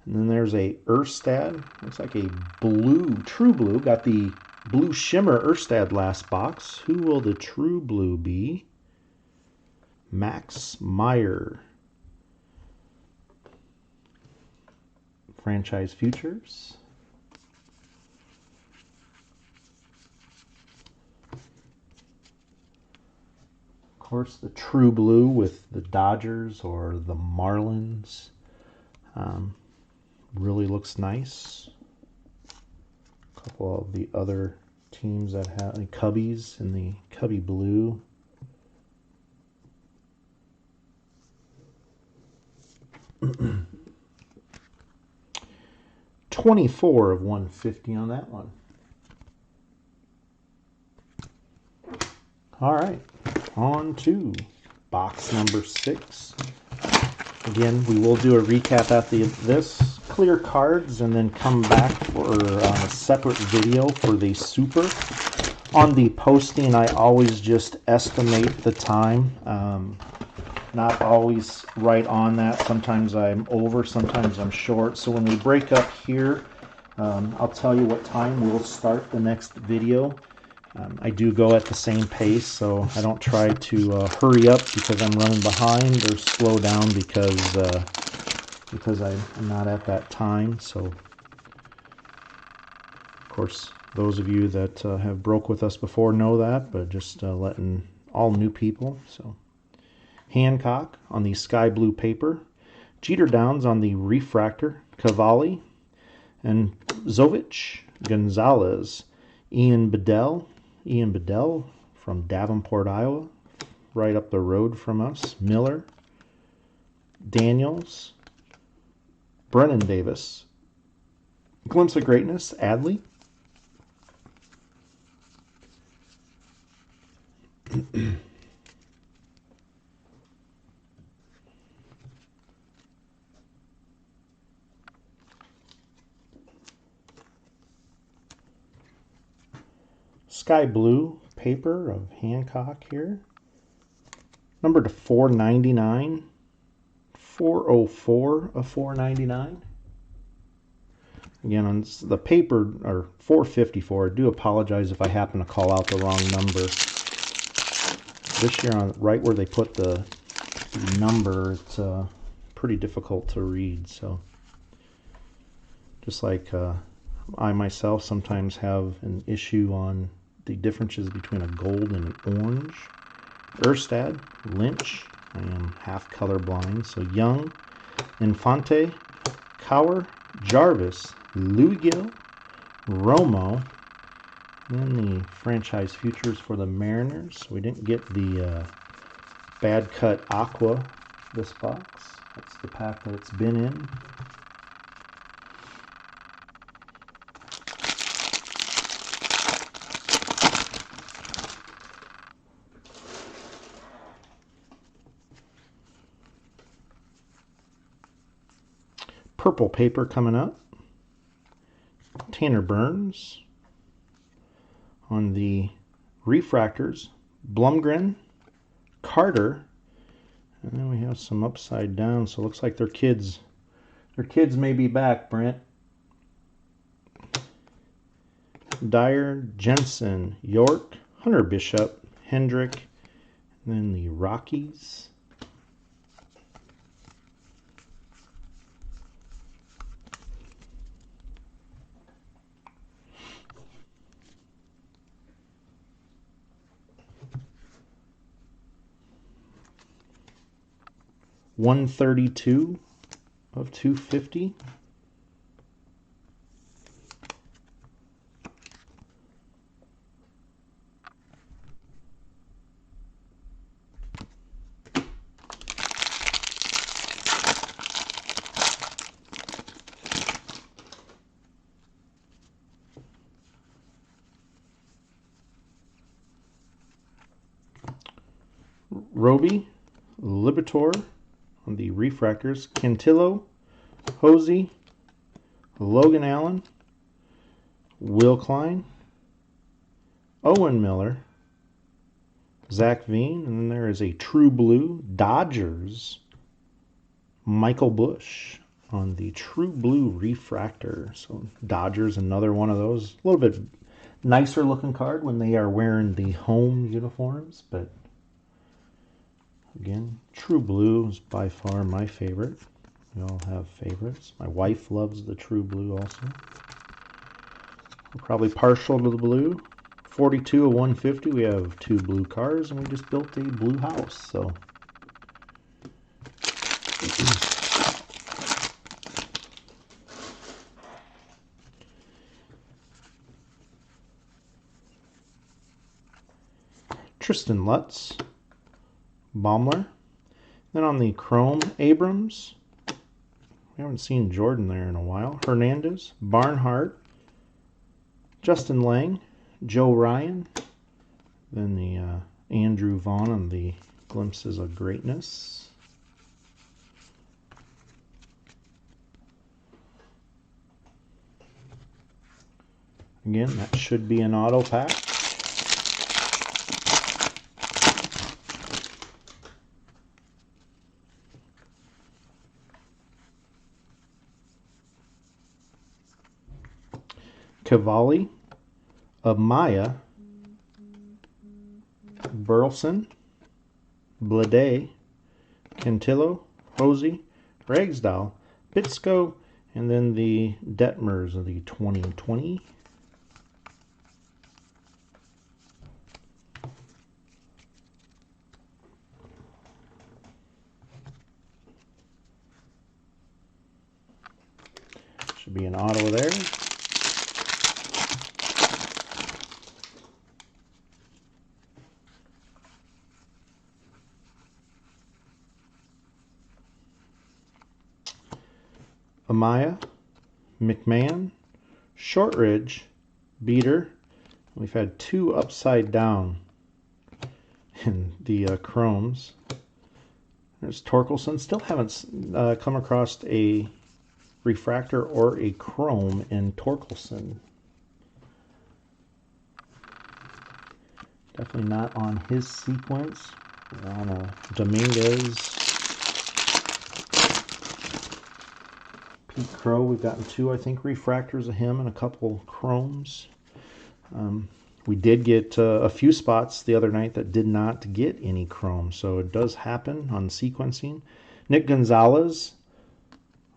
and then there's a Erstad. Looks like a blue, true blue. Got the blue shimmer Erstad last box. Who will the true blue be? Max Meyer. Franchise Futures. Of course, the true blue with the Dodgers or the Marlins. Really looks nice. A couple of the other teams that have the Cubbies in the Cubby blue. $24 of 150 on that one. All right, on to box number 6. Again, we will do a recap at this, clear cards, and then come back for a separate video for the super. On the posting, I always just estimate the time. Not always right on that. Sometimes I'm over, sometimes I'm short. So when we break up here, I'll tell you what time we'll start the next video. I do go at the same pace, so I don't try to hurry up because I'm running behind, or slow down because I'm not at that time. So, of course, those of you that have broke with us before know that, but just letting all new people. So, Hancock on the sky blue paper, Jeter Downs on the refractor, Cavalli, and Zovich, Gonzalez, Ian Bedell from Davenport, Iowa, right up the road from us, Miller, Daniels, Brennan Davis, Glimpse of Greatness, Adley, sky blue paper of Hancock here. Number to 499. 404 of 499. Again, on the paper, or 454, I do apologize if I happen to call out the wrong number. This year, on right where they put the number, it's pretty difficult to read. So, just like I myself sometimes have an issue on the differences between a gold and an orange. Erstad, Lynch, I am half colorblind, so Young, Infante, Cower, Jarvis, Louis Gill, Romo, and then the franchise futures for the Mariners. We didn't get the Bad Cut Aqua this box. That's the pack that it's been in. Purple paper coming up. Tanner Burns on the refractors. Blumgren, Carter, and then we have some upside down. So it looks like their kids may be back. Brent, Dyer, Jensen, York, Hunter Bishop, Hendrick, and then the Rockies. $132 of $250. Roby, Libitor on the refractors, Cantillo, Hosey, Logan Allen, Will Klein, Owen Miller, Zach Veen, and then there is a True Blue Dodgers, Michael Busch on the True Blue refractor. So Dodgers, another one of those. A little bit nicer looking card when they are wearing the home uniforms, but again, True Blue is by far my favorite. We all have favorites. My wife loves the True Blue also. We're probably partial to the blue. 42 of 150. We have 2 blue cars, and we just built a blue house. So Tristan Lutz, Baumler. Then on the Chrome, Abrams. We haven't seen Jordan there in a while. Hernandez, Barnhart, Justin Lang, Joe Ryan. Then the Andrew Vaughn on the Glimpses of Greatness. Again, that should be an auto pack. Cavalli, Amaya, Burleson, Blade, Cantillo, Hosey, Ragsdale, Bitsko, and then the Detmers of the 2020. Should be an auto there. Amaya, McMahon, Shortridge, Beater. We've had 2 upside down in the Chromes. There's Torkelson. Still haven't come across a refractor or a Chrome in Torkelson. Definitely not on his sequence. We're on a Dominguez. Pete Crow, we've gotten 2, I think, refractors of him and a couple Chromes. We did get a few spots the other night that did not get any Chrome, so it does happen on sequencing. Nick Gonzalez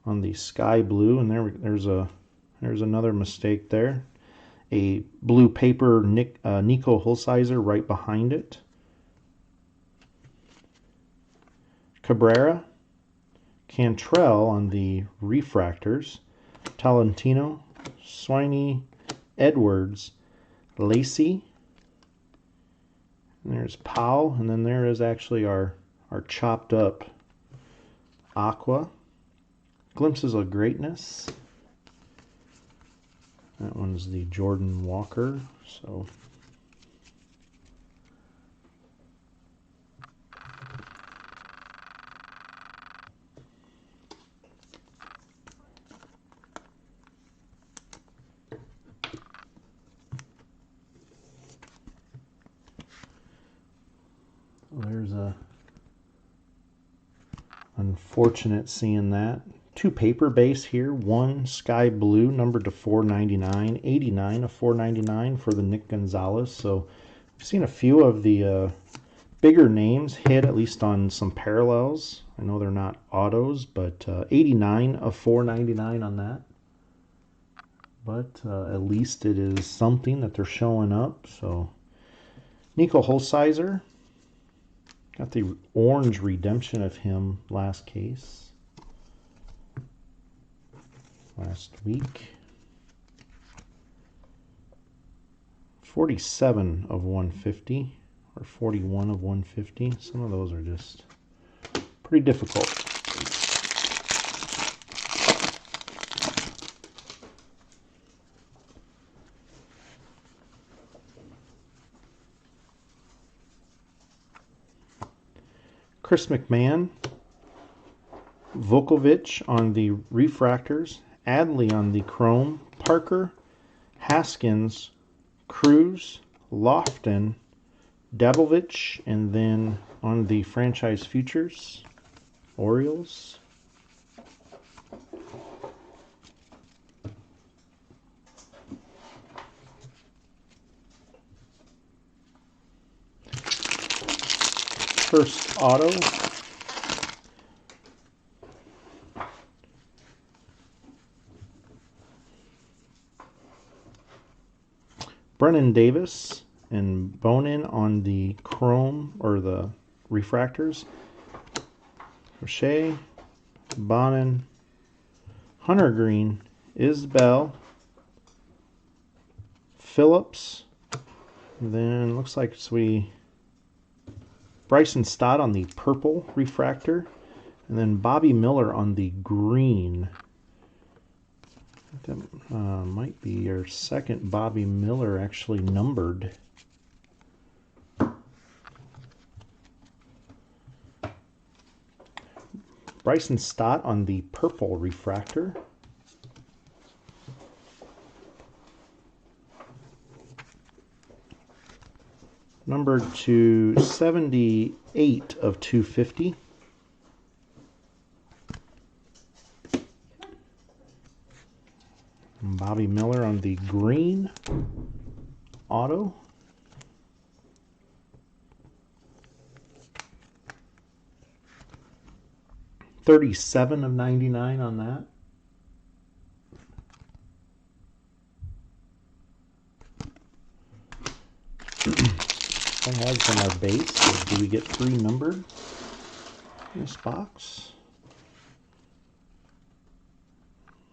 on the Sky Blue, and there's another mistake there. A blue paper Nico Hulsizer right behind it. Cabrera, Cantrell on the refractors, Talentino, Swiney, Edwards, Lacey, and there's Powell, and then there is actually our chopped up Aqua. Glimpses of Greatness. That one's the Jordan Walker, so there's a unfortunate seeing that. 2 paper base here, 1 Sky Blue numbered to 499, 89 of 499 for the Nick Gonzalez. So we've seen a few of the bigger names hit, at least on some parallels. I know they're not autos, but 89 of 499 on that. But at least it is something that they're showing up. So Nico Hulsizer. Got the orange redemption of him last case. Last week. 47 of 150 or 41 of 150. Some of those are just pretty difficult. Chris McMahon, Vukovic on the refractors, Adley on the chrome, Parker, Haskins, Cruz, Lofton, Dabovic, and then on the franchise futures, Orioles. First auto, Brennan Davis and Bowman on the chrome or the refractors, Crochet, Bonin, Hunter Green, Isbell, Phillips, and then looks like Bryson Stott on the purple refractor, and then Bobby Miller on the green. That might be your second Bobby Miller actually numbered. Bryson Stott on the purple refractor. Numbered to 78 of 250. Bobby Miller on the green auto. $37 of 99 on that. That has been our base. So do we get 3 numbered in this box?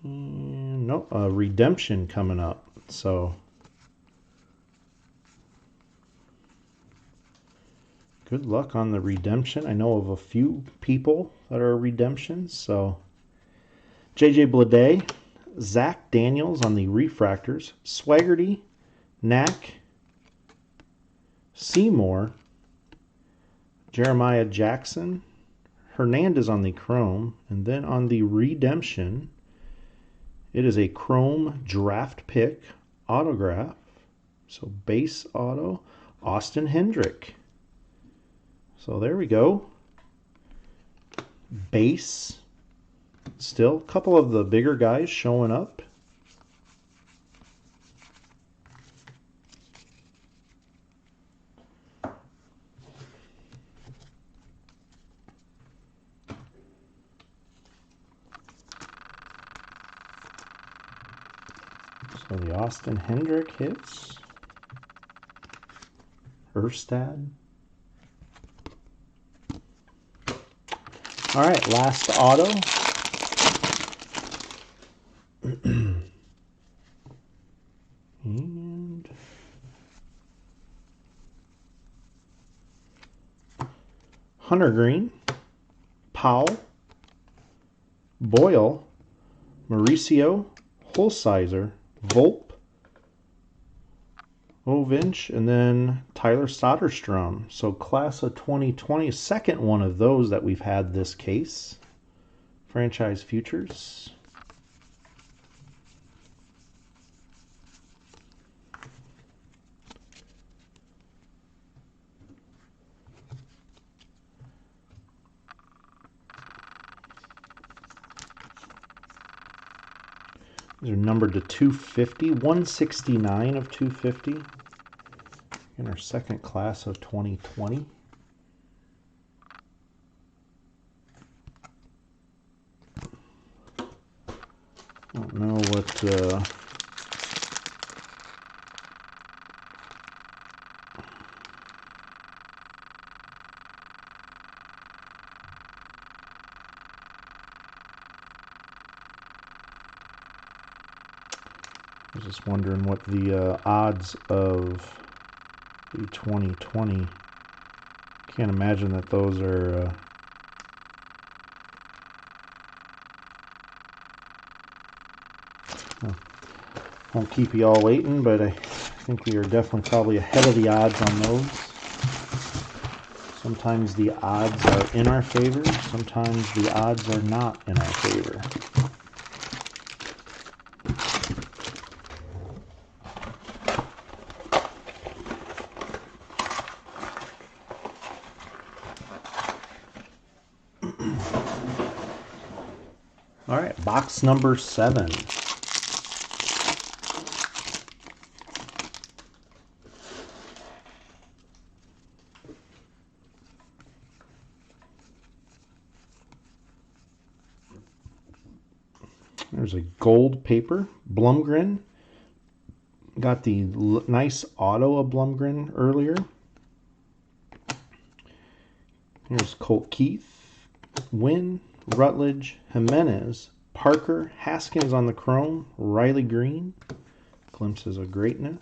Nope, a redemption coming up. So good luck on the redemption. I know of a few people that are redemptions. So JJ Bleday, Zach Daniels on the refractors, Swaggerty, Knack, Seymour, Jeremiah Jackson, Hernandez on the chrome, and then on the redemption, it is a chrome draft pick autograph. So base auto, Austin Hendrick. So there we go. Base. Still a couple of the bigger guys showing up. So the Austin Hendrick hits. Erstad. All right, last auto. And Hunter Green, Powell, Boyle, Mauricio, Holsizer, Volpe, Ovinch, and then Tyler Soderstrom. So class of 2020, second one of those that we've had this case. Franchise futures. These are numbered to 250, 169 of 250 in our second class of 2020. I don't know what I was just wondering what the odds of the 2020. Can't imagine that those are won't keep you all waiting, but I think we are definitely probably ahead of the odds on those. Sometimes the odds are in our favor, sometimes the odds are not in our favor. All right, box number 7. There's a gold paper, Blumgren. Got the nice auto of Blumgren earlier. Here's Colt Keith, Wynn, Rutledge, Jimenez, Parker, Haskins on the chrome, Riley Green. Glimpses of greatness.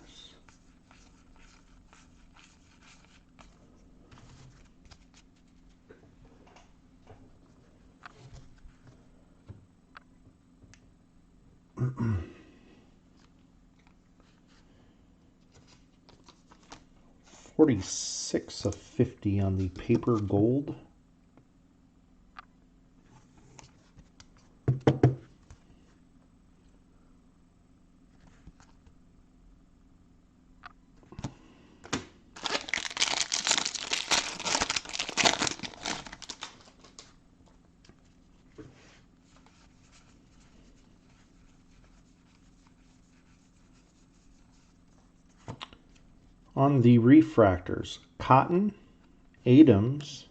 $46 of $50 on the paper gold. On the refractors, Cotton, Adams,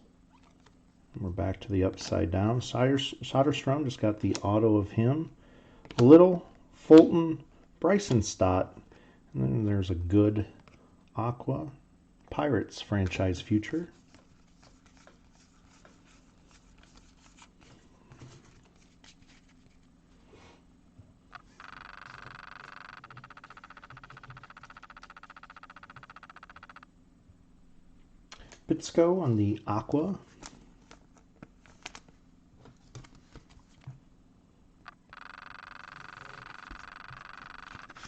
and we're back to the upside down. Soderstrom, just got the auto of him. Little, Fulton, Bryson Stott, and then there's a good Aqua Pirates franchise future. Bitsko on the Aqua.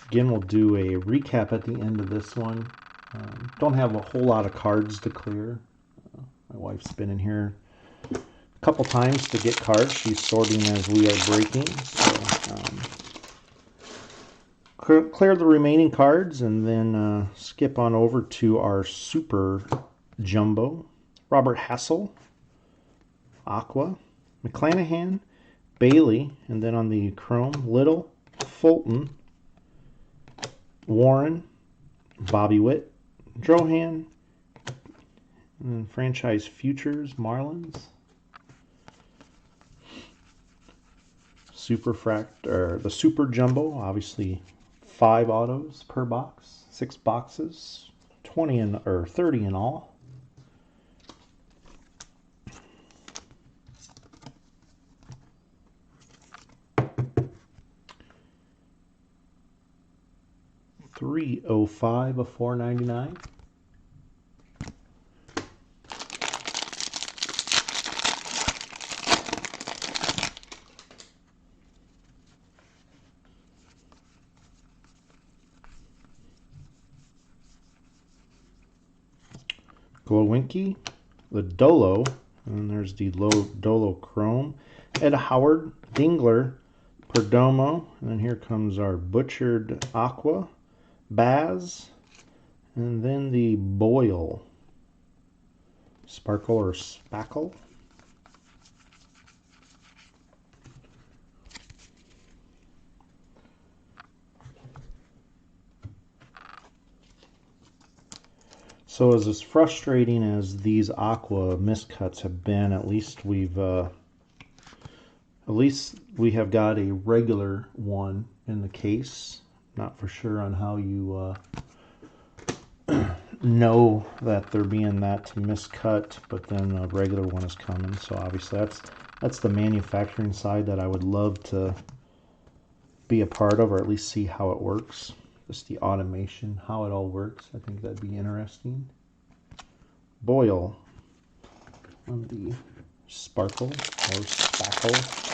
Again, we'll do a recap at the end of this one. Don't have a whole lot of cards to clear. My wife's been in here a couple times to get cards. She's sorting as we are breaking. So, clear the remaining cards and then skip on over to our Super Jumbo. Robert Hassel, Aqua, McClanahan, Bailey, and then on the chrome, Little, Fulton, Warren, Bobby Witt, Drohan, and then franchise futures, Marlins. The Super Jumbo, obviously 5 autos per box, 6 boxes, 30 in all. $305 of $4.99. Glowinky, the Dolo, and there's the Dolo Chrome. Ed Howard, Dingler, Perdomo, and then here comes our Butchered Aqua, Baz, and then the Boyle, Sparkle or Spackle. So as frustrating as these Aqua miscuts have been, at least we have got a regular one in the case. Not for sure on how you know that they're being that miscut, but then a regular one is coming. So obviously that's the manufacturing side that I would love to be a part of, or at least see how it works. Just the automation, how it all works. I think that'd be interesting. Boyle on the Sparkle or Spackle.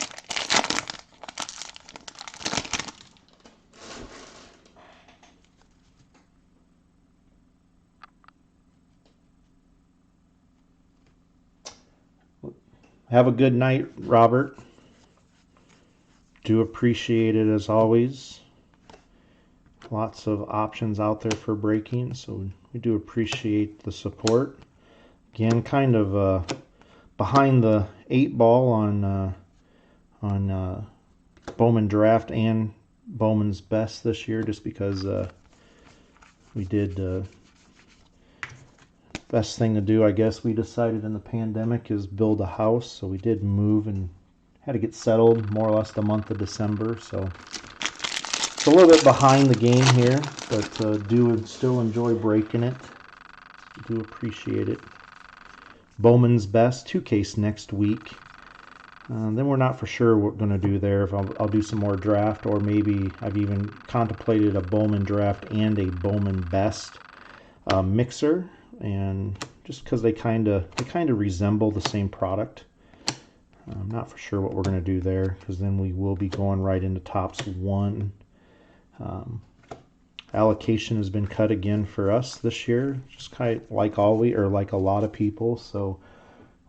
Have a good night, Robert. Do appreciate it as always. Lots of options out there for breaking, so we do appreciate the support. Again, kind of behind the 8 ball on Bowman Draft and Bowman's Best this year, just because we did best thing to do, I guess, we decided in the pandemic is build a house. So we did move and had to get settled more or less the month of December. So it's a little bit behind the game here, but do still enjoy breaking it. Do appreciate it. Bowman's Best 2-case next week. Then we're not for sure what we're going to do there. If I'll do some more draft, or maybe I've even contemplated a Bowman Draft and a Bowman Best mixer, and just because they kind of resemble the same product. I'm not for sure what we're going to do there, because then we will be going right into Tops 1. Allocation has been cut again for us this year, just kind of like like a lot of people. So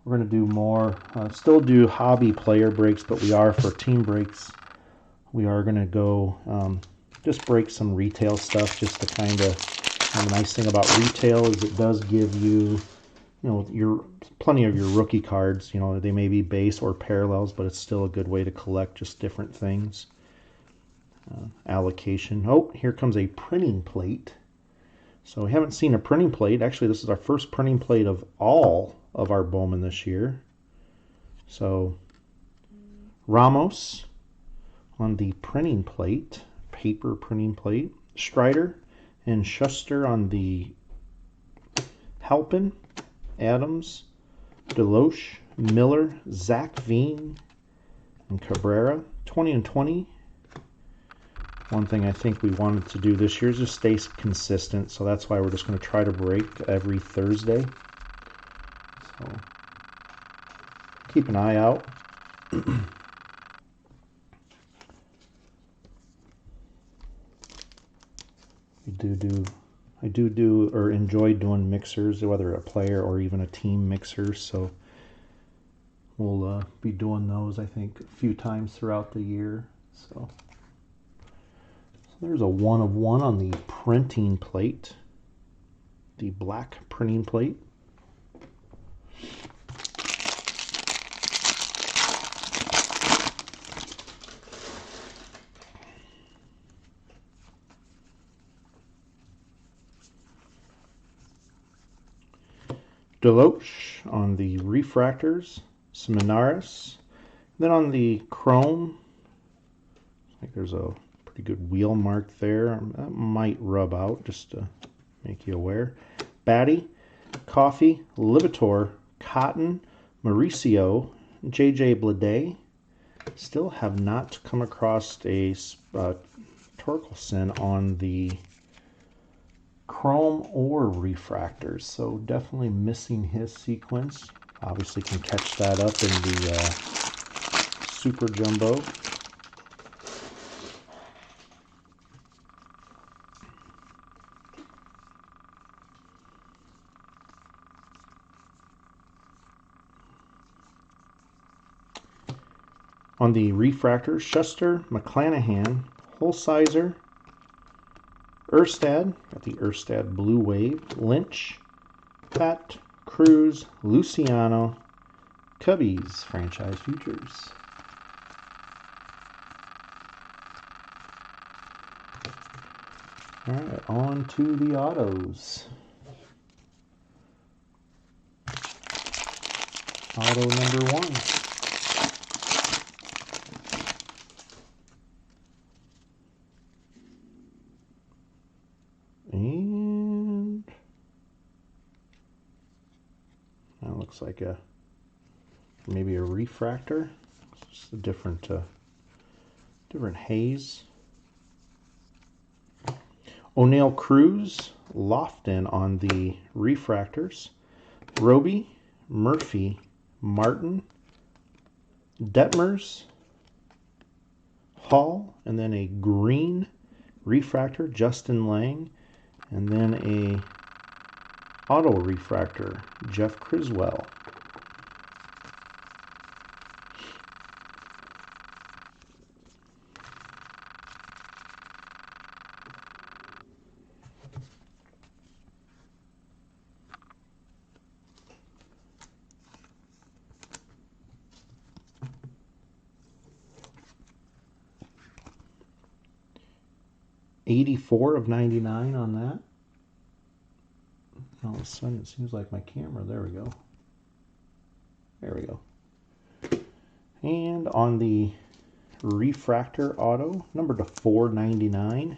we're going to do more, still do hobby player breaks, but we are for team breaks. We are going to go just break some retail stuff, just to kind of. And the nice thing about retail is it does give you, your plenty of your rookie cards. They may be base or parallels, but it's still a good way to collect just different things. Allocation. Oh, here comes a printing plate. So we haven't seen a printing plate. Actually, this is our first printing plate of all of our Bowman this year. So Ramos on the printing plate, paper printing plate. Strider and Schuster on the Halpin, Adams, Deloche, Miller, Zach Veen, and Cabrera. 20 and 20. One thing I think we wanted to do this year is just stay consistent, so that's why we're just going to try to break every Thursday. So keep an eye out. I do or enjoy doing mixers, whether a player or even a team mixer, so we'll be doing those, I think, a few times throughout the year. So there's a 1 of 1 on the printing plate, the black printing plate. Deloche on the refractors, Seminaris. Then on the chrome, I think there's a pretty good wheel mark there. That might rub out, just to make you aware. Batty, Coffee, Libator, Cotton, Mauricio, JJ Bleday. Still have not come across a Torkelson on the chrome or refractors, so definitely missing his sequence. Obviously can catch that up in the Super Jumbo. On the refractors, Schuster, McClanahan, Holsizer, Erstad, got the Erstad Blue Wave, Lynch, Pat, Cruz, Luciano, Cubbies, Franchise Futures. All right, on to the autos. Auto number 1. And that looks like maybe a refractor. It's just a different haze. O'Neill Cruz, Lofton on the refractors. Roby, Murphy, Martin, Detmers, Hall, and then a green refractor, Justin Lang, and then a auto refractor, Jeff Criswell. 84 of 99 on that. All of a sudden, it seems like my camera. There we go. There we go. And on the refractor auto, number to 499.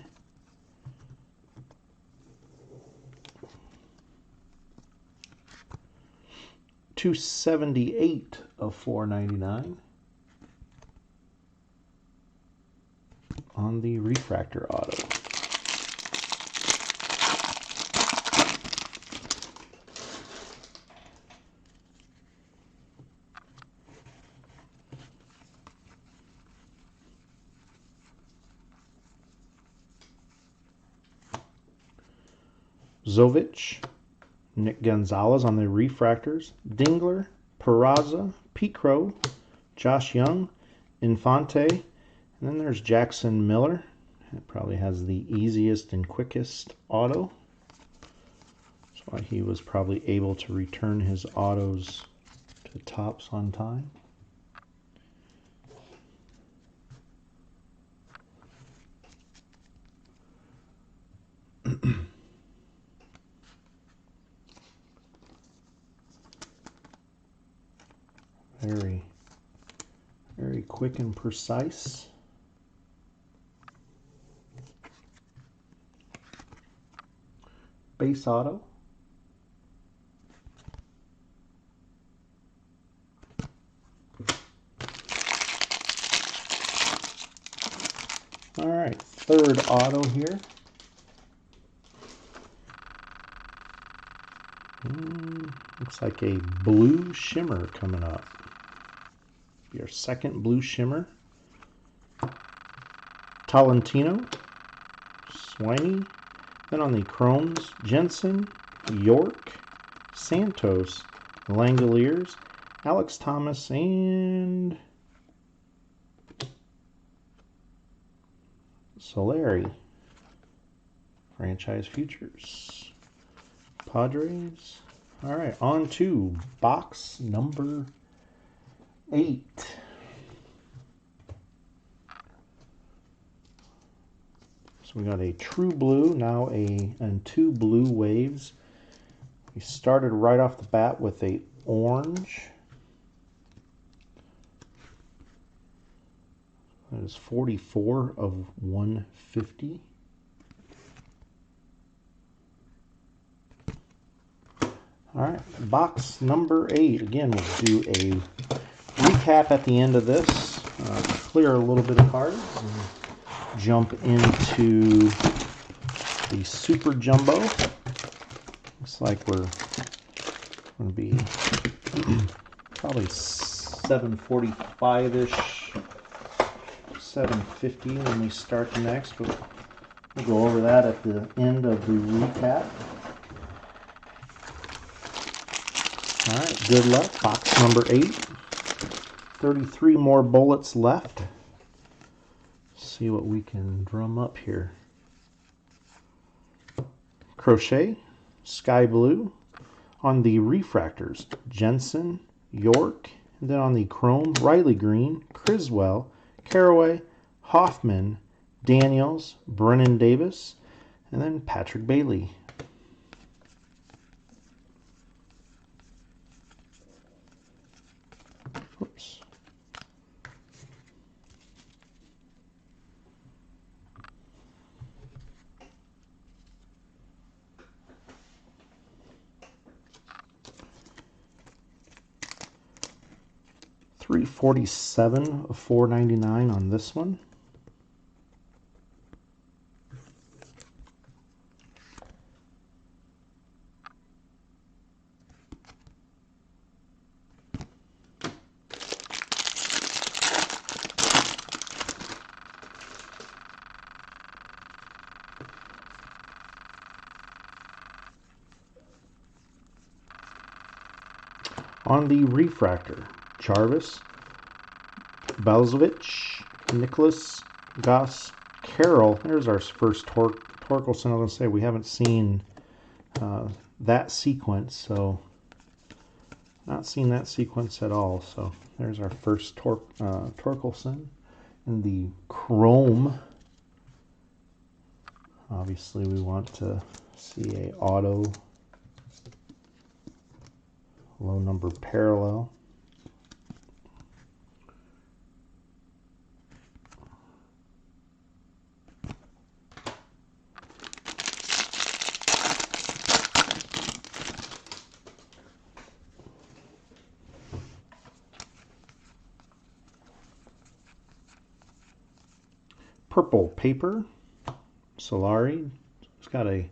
$278 of $4.99 on the refractor auto. Zovich, Nick Gonzalez on the refractors, Dingler, Peraza, Pete Crow, Josh Young, Infante, and then there's Jackson Miller. It probably has the easiest and quickest auto. That's why he was probably able to return his autos to Topps on time. Very, very quick and precise. Base auto. All right, third auto here. Looks like a blue shimmer coming up. Your second blue shimmer. Tolentino, Swiney. Then on the chromes, Jensen, York, Santos, Langoliers, Alex Thomas, and Solari. Franchise futures. Padres. All right, on to box number 8. So we got a true blue, now and 2 blue waves. We started right off the bat with a orange. That is 44 of 150. All right, box number 8. Again, we'll do a recap at the end of this. Clear a little bit of cards and jump into the Super Jumbo. Looks like we're going to be probably 7:45-ish, 7:50 when we start next. We'll go over that at the end of the recap. All right, good luck. Box number 8. 33 more bullets left. See what we can drum up here. Crochet, Sky Blue. On the refractors, Jensen, York. And then on the chrome, Riley Green, Criswell, Caraway, Hoffman, Daniels, Brennan Davis, and then Patrick Bailey. Oops. $347 of $4.99 on this one. On the refractor, Jarvis, Balzovich, Nicholas, Goss, Carroll. There's our first Torkelson. I was going to say we haven't seen that sequence, so not seen that sequence at all. So there's our first Torkelson in the chrome Obviously we want to see a auto low number parallel. Purple paper, Solari. It's got a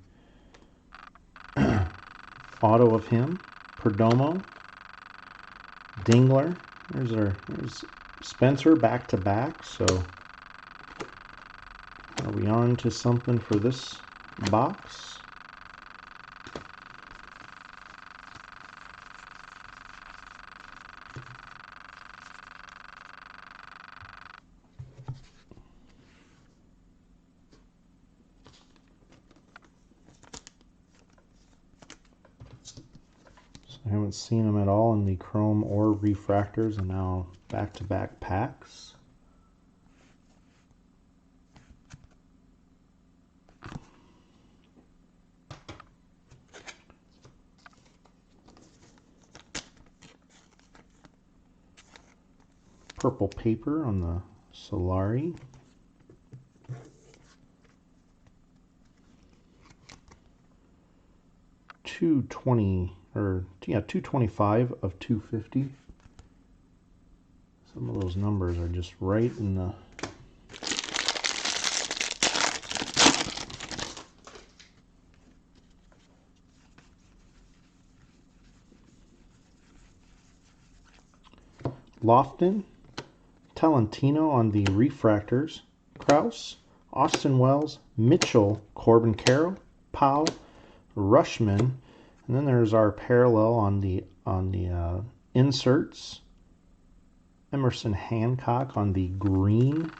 auto of him. Perdomo, Dingler. There's Spencer back to back. So are we on to something for this box? I haven't seen them at all in the chrome or refractors, and now back-to-back packs. Purple paper on the Solari. $225 of 250. Some of those numbers are just right in the Lofton, Talentino on the refractors, Kraus, Austin Wells, Mitchell, Corbin Carroll, Powell, Rushman, and then there's our parallel on the inserts. Emerson Hancock on the green.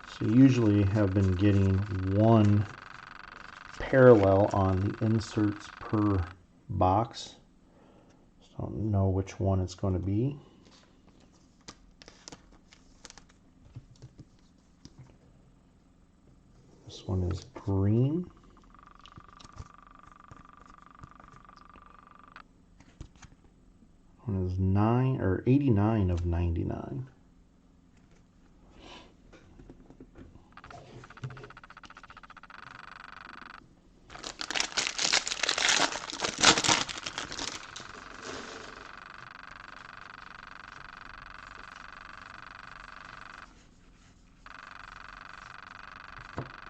So usually have been getting one parallel on the inserts per box. Just don't know which one it's going to be. This one is green. One is 89 of 99.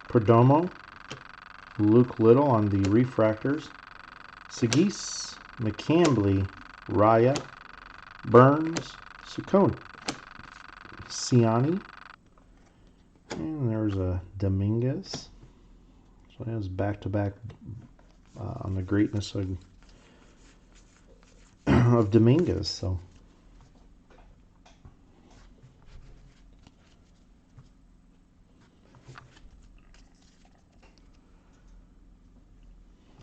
Perdomo, Luke Little on the refractors, Sagis, McCambly, Raya, Burns, Ciccone, Ciani, and there's a Dominguez. So it has back-to-back on the greatness of Dominguez. So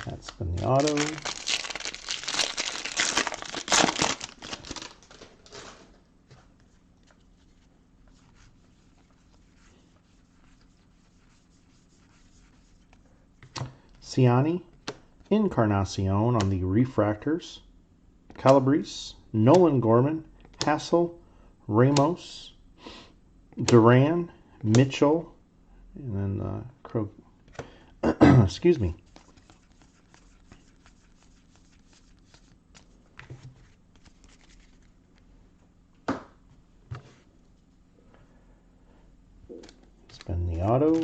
that's been the auto. Ciani, Encarnacion on the refractors, Calabrese, Nolan Gorman, Hassel, Ramos, Duran, Mitchell, and then excuse me. Spin the auto.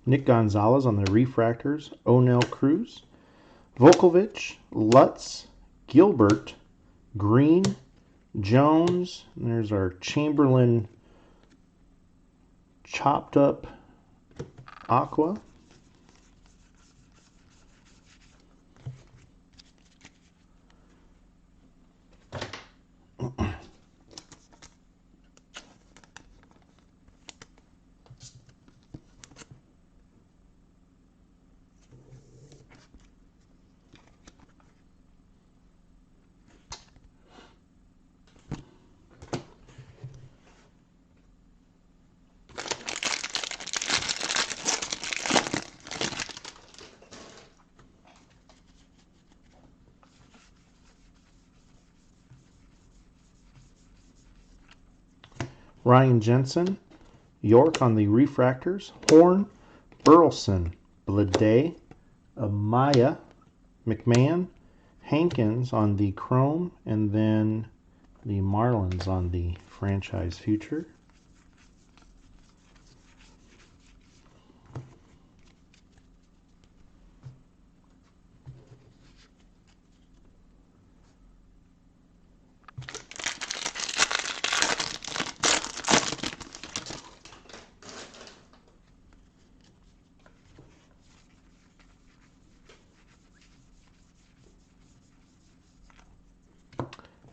Nick Gonzalez on the refractors, O'Neill Cruz, Volkovich, Lutz, Gilbert, Green, Jones, and there's our Chamberlain chopped up aqua. Ryan Jensen, York on the refractors, Horn, Burleson, Blade, Amaya, McMahon, Hankins on the chrome, and then the Marlins on the franchise future.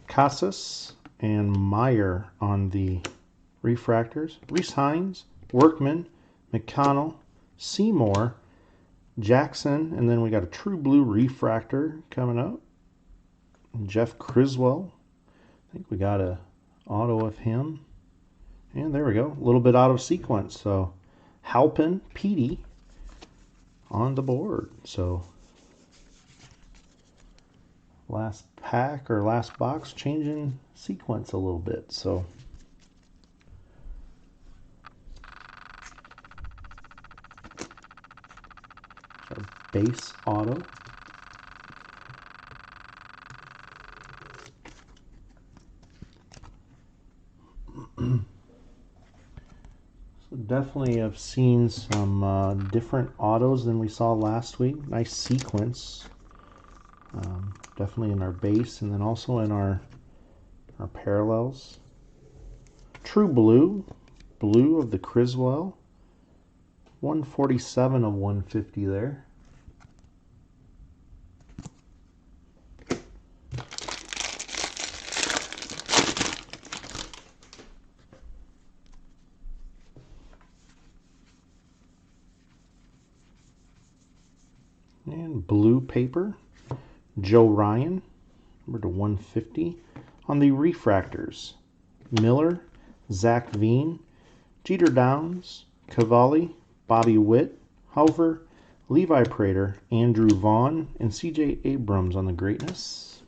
Casas and Meyer on the refractors, Reese Hines, Workman, McConnell, Seymour, Jackson, and then we got a True Blue refractor coming up. Jeff Criswell. I think we got a auto of him. And there we go. A little bit out of sequence. So Halpin, Petey on the board. So last pack or last box changing sequence a little bit. So our base auto. So definitely have seen some different autos than we saw last week. Nice sequence. Definitely in our base and then also in our parallels. True Blue, blue of the Criswell. 147 of 150 there. And blue paper. Joe Ryan, number to 150. On the refractors, Miller, Zach Veen, Jeter Downs, Cavalli, Bobby Witt, Hauver, Levi Prater, Andrew Vaughn, and C.J. Abrams on the greatness.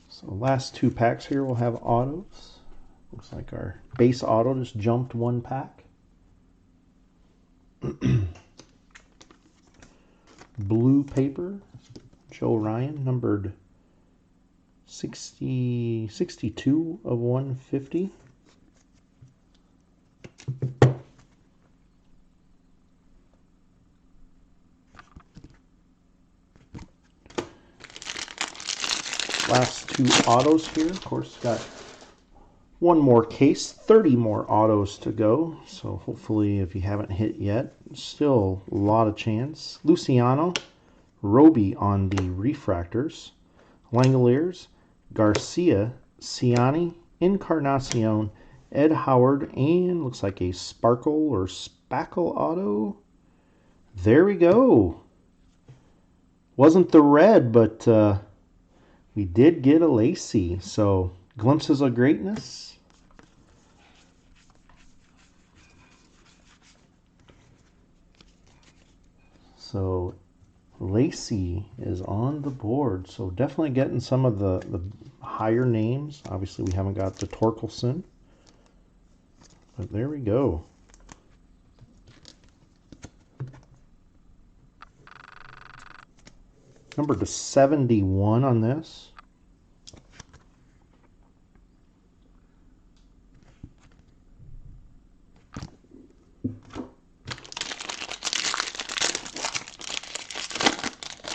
So last two packs here will have autos. Looks like our base auto just jumped one pack. Blue paper, Joe Ryan, numbered 62 of 150. Last two autos here. Of course, got one more case, 30 more autos to go. So hopefully, if you haven't hit yet, still a lot of chance. Luciano, Roby on the refractors, Langoliers, Garcia, Ciani, Encarnacion, Ed Howard, and looks like a Sparkle or Spackle auto. There we go. Wasn't the red, but we did get a Lacey. So glimpses of greatness. So Lacey is on the board. So definitely getting some of the higher names. Obviously we haven't got the Torkelson. But there we go. Number to 71 on this.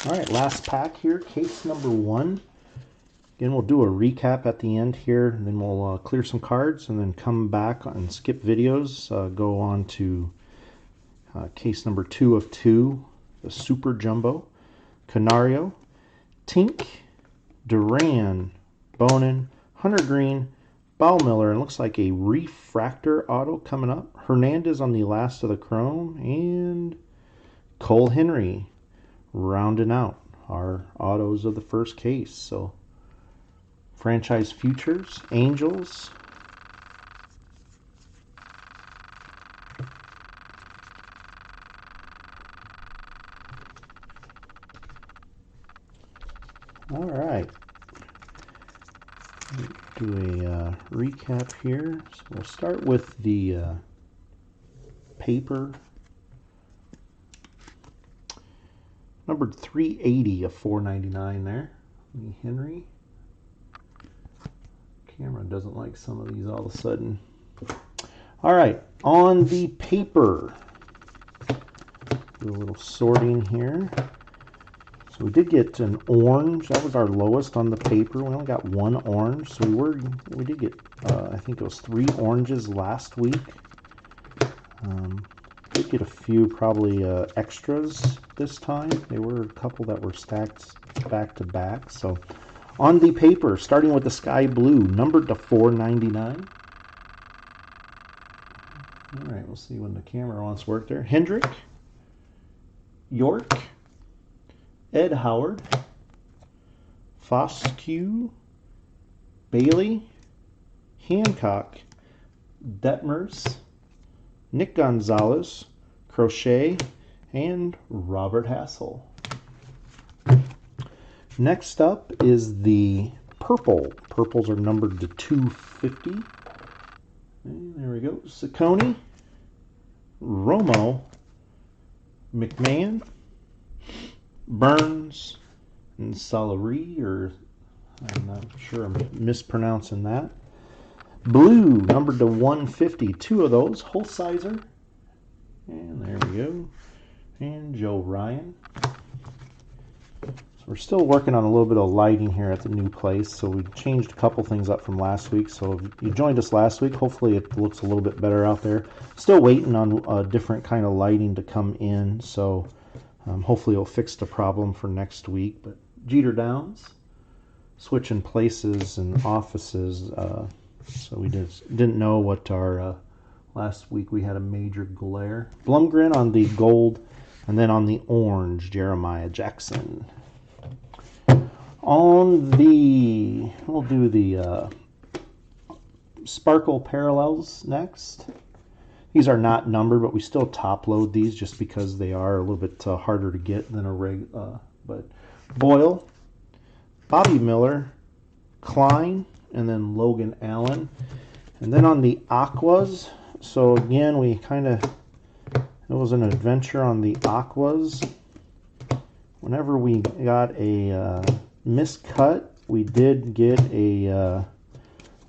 All right, last pack here, case number 1. Again, we'll do a recap at the end here, and then we'll clear some cards, and then come back and skip videos. Go on to case number 2 of 2, the Super Jumbo. Canario, Tink, Duran, Bowman, Hunter Green, Bowmiller, and looks like a refractor auto coming up. Hernandez on the last of the chrome, and Cole Henry rounding out our autos of the first case. So franchise futures, Angels, all right. Do a recap here. So we'll start with the paper. Numbered 380 of 499 there. Lee Henry. Camera doesn't like some of these all of a sudden. All right, on the paper. Do a little sorting here. So we did get an orange. That was our lowest on the paper. We only got one orange. So we did get I think it was 3 oranges last week. Did get a few probably extras this time. There were a couple that were stacked back to back. So on the paper, starting with the sky blue, numbered to 499. All right, we'll see when the camera wants to work there. Hendrick, York, Ed Howard, Foscue, Bailey, Hancock, Detmers, Nick Gonzalez, Crochet, and Robert Hassel. Next up is the purple. Purples are numbered to 250. And there we go. Ciccone, Romo, McMahon, Burns, and Salary, or I'm not sure I'm mispronouncing that. Blue, numbered to 150. 2 of those. Holsizer. And there we go. And Joe Ryan. So we're still working on a little bit of lighting here at the new place. So we changed a couple things up from last week. So if you joined us last week, hopefully it looks a little bit better out there. Still waiting on a different kind of lighting to come in. So hopefully it'll fix the problem for next week. But Jeter Downs, switching places and offices. So we didn't know what our last week we had a major glare. Blumgren on the gold, and then on the orange, Jeremiah Jackson. On the, we'll do the sparkle parallels next. These are not numbered, but we still top load these just because they are a little bit harder to get than a but Boyle, Bobby Miller, Klein, and then Logan Allen. And then on the aquas, so again, we kind of, it was an adventure on the aquas. Whenever we got a miscut, we did get a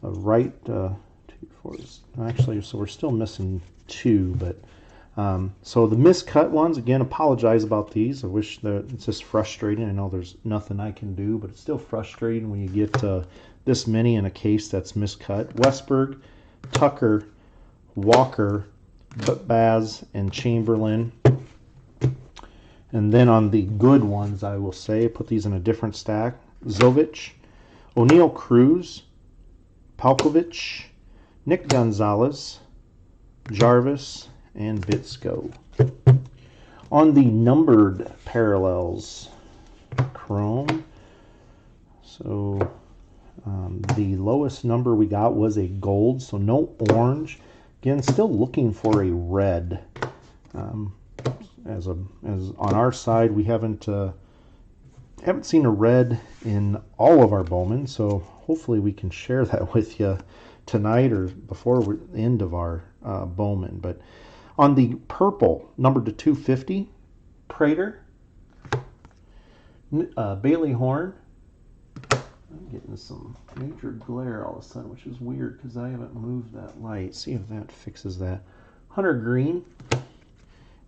right, 2, 4, actually, so we're still missing 2, but so the miscut ones, again, apologize about these. I wish that it's just frustrating. I know there's nothing I can do, but it's still frustrating when you get this many in a case that's miscut. Westberg, Tucker, Walker, Baz, and Chamberlain. And then on the good ones, I will say, put these in a different stack. Zovich, O'Neill Cruz, Palkovich, Nick Gonzalez, Jarvis, and Bitsko. On the numbered parallels, Chrome. So the lowest number we got was a gold, so no orange. Again, still looking for a red. As on our side, we haven't seen a red in all of our Bowman, so hopefully we can share that with you tonight or before the end of our Bowman. But on the purple, numbered to 250, Prater, Bailey Horn. I'm getting some major glare all of a sudden, which is weird because I haven't moved that light. See if that fixes that. Hunter Green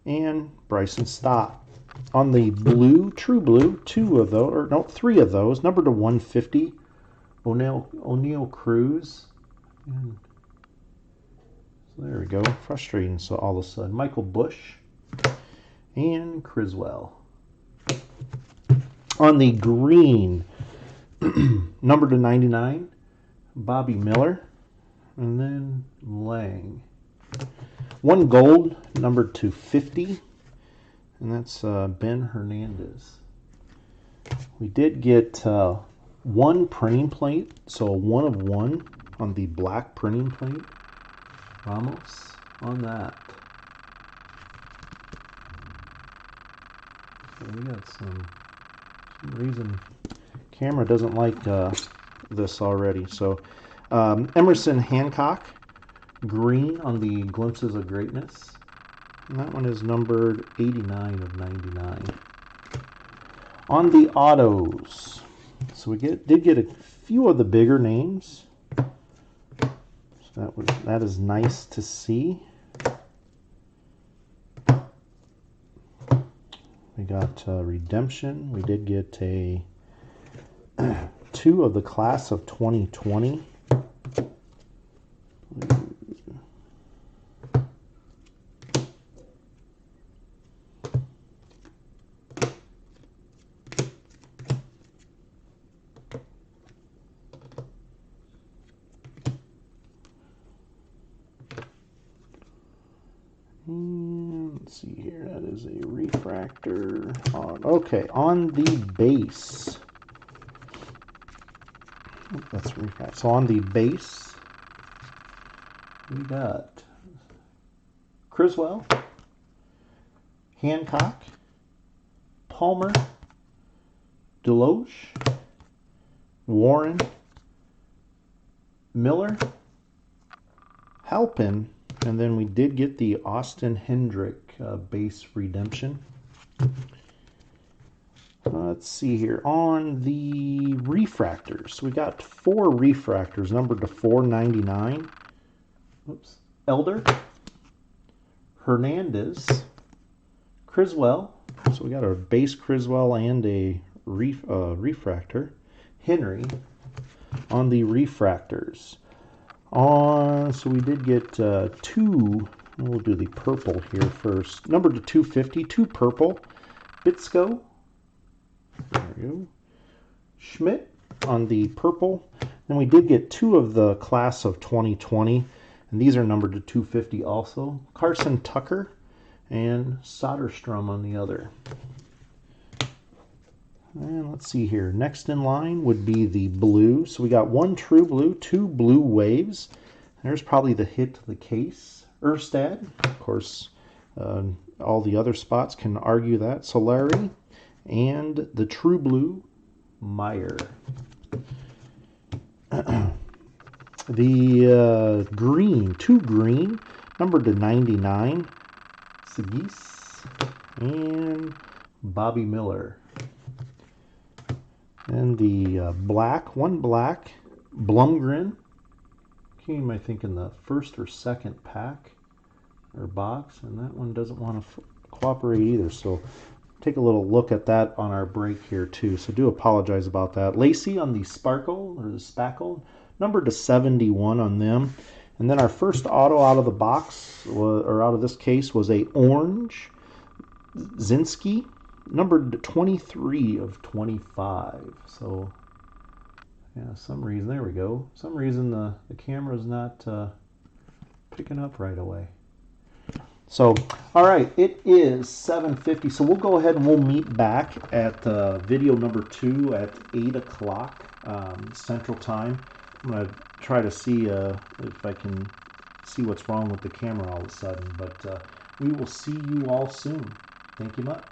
and Bryson Stott. On the blue, true blue, 2 of those, or no, 3 of those, numbered to 150, O'Neill Cruz. And so there we go. Frustrating. So all of a sudden, Michael Bush and Criswell. On the green, numbered to 99, Bobby Miller, and then Lang. 1 gold, numbered to 50, and that's Ben Hernandez. We did get 1 printing plate, so 1 of 1 on the black printing plate. Ramos on that. So we got some reason camera doesn't like this already. So Emerson Hancock, green on the Glimpses of Greatness. And that one is numbered 89 of 99. On the autos, so we did get a few of the bigger names. So that is nice to see. We got Redemption. We did get a 2 of the class of 2020. Let's see here, that is a refractor. Okay, on the base. That's refractor. So on the base, we got Criswell, Hancock, Palmer, Deloche, Warren, Miller, Halpin, and then we did get the Austin Hendrick base redemption. Let's see here. On the refractors, we got 4 refractors numbered to 499. Oops. Elder, Hernandez, Criswell. So we got a base Criswell and a refractor. Henry on the refractors. So we did get 2. We'll do the purple here first. Numbered to 250, 2 purple. Bitsko. There we go. Schmidt on the purple. Then we did get 2 of the class of 2020. And these are numbered to 250 also. Carson Tucker and Soderstrom on the other. And let's see here. Next in line would be the blue. So we got 1 true blue, 2 blue waves. There's probably the hit to the case. Erstad, of course, all the other spots can argue that. Solari and the true blue, Meyer. The green, 2 green, numbered to 99, Segis and Bobby Miller. And the black, 1 black, Blumgren. Came, I think, in the first or second pack or box, and that one doesn't want to cooperate either. So take a little look at that on our break here too. So do apologize about that. Lacey on the Sparkle or the Spackle, numbered to 71 on them. And then our first auto out of the box, or out of this case, was a orange Zinski, numbered to 23 of 25. So yeah, some reason, there we go. Some reason the camera's not picking up right away. So, all right, it is 7:50. So we'll go ahead and we'll meet back at video number 2 at 8 o'clock Central Time. I'm going to try to see if I can see what's wrong with the camera all of a sudden. But we will see you all soon. Thank you much.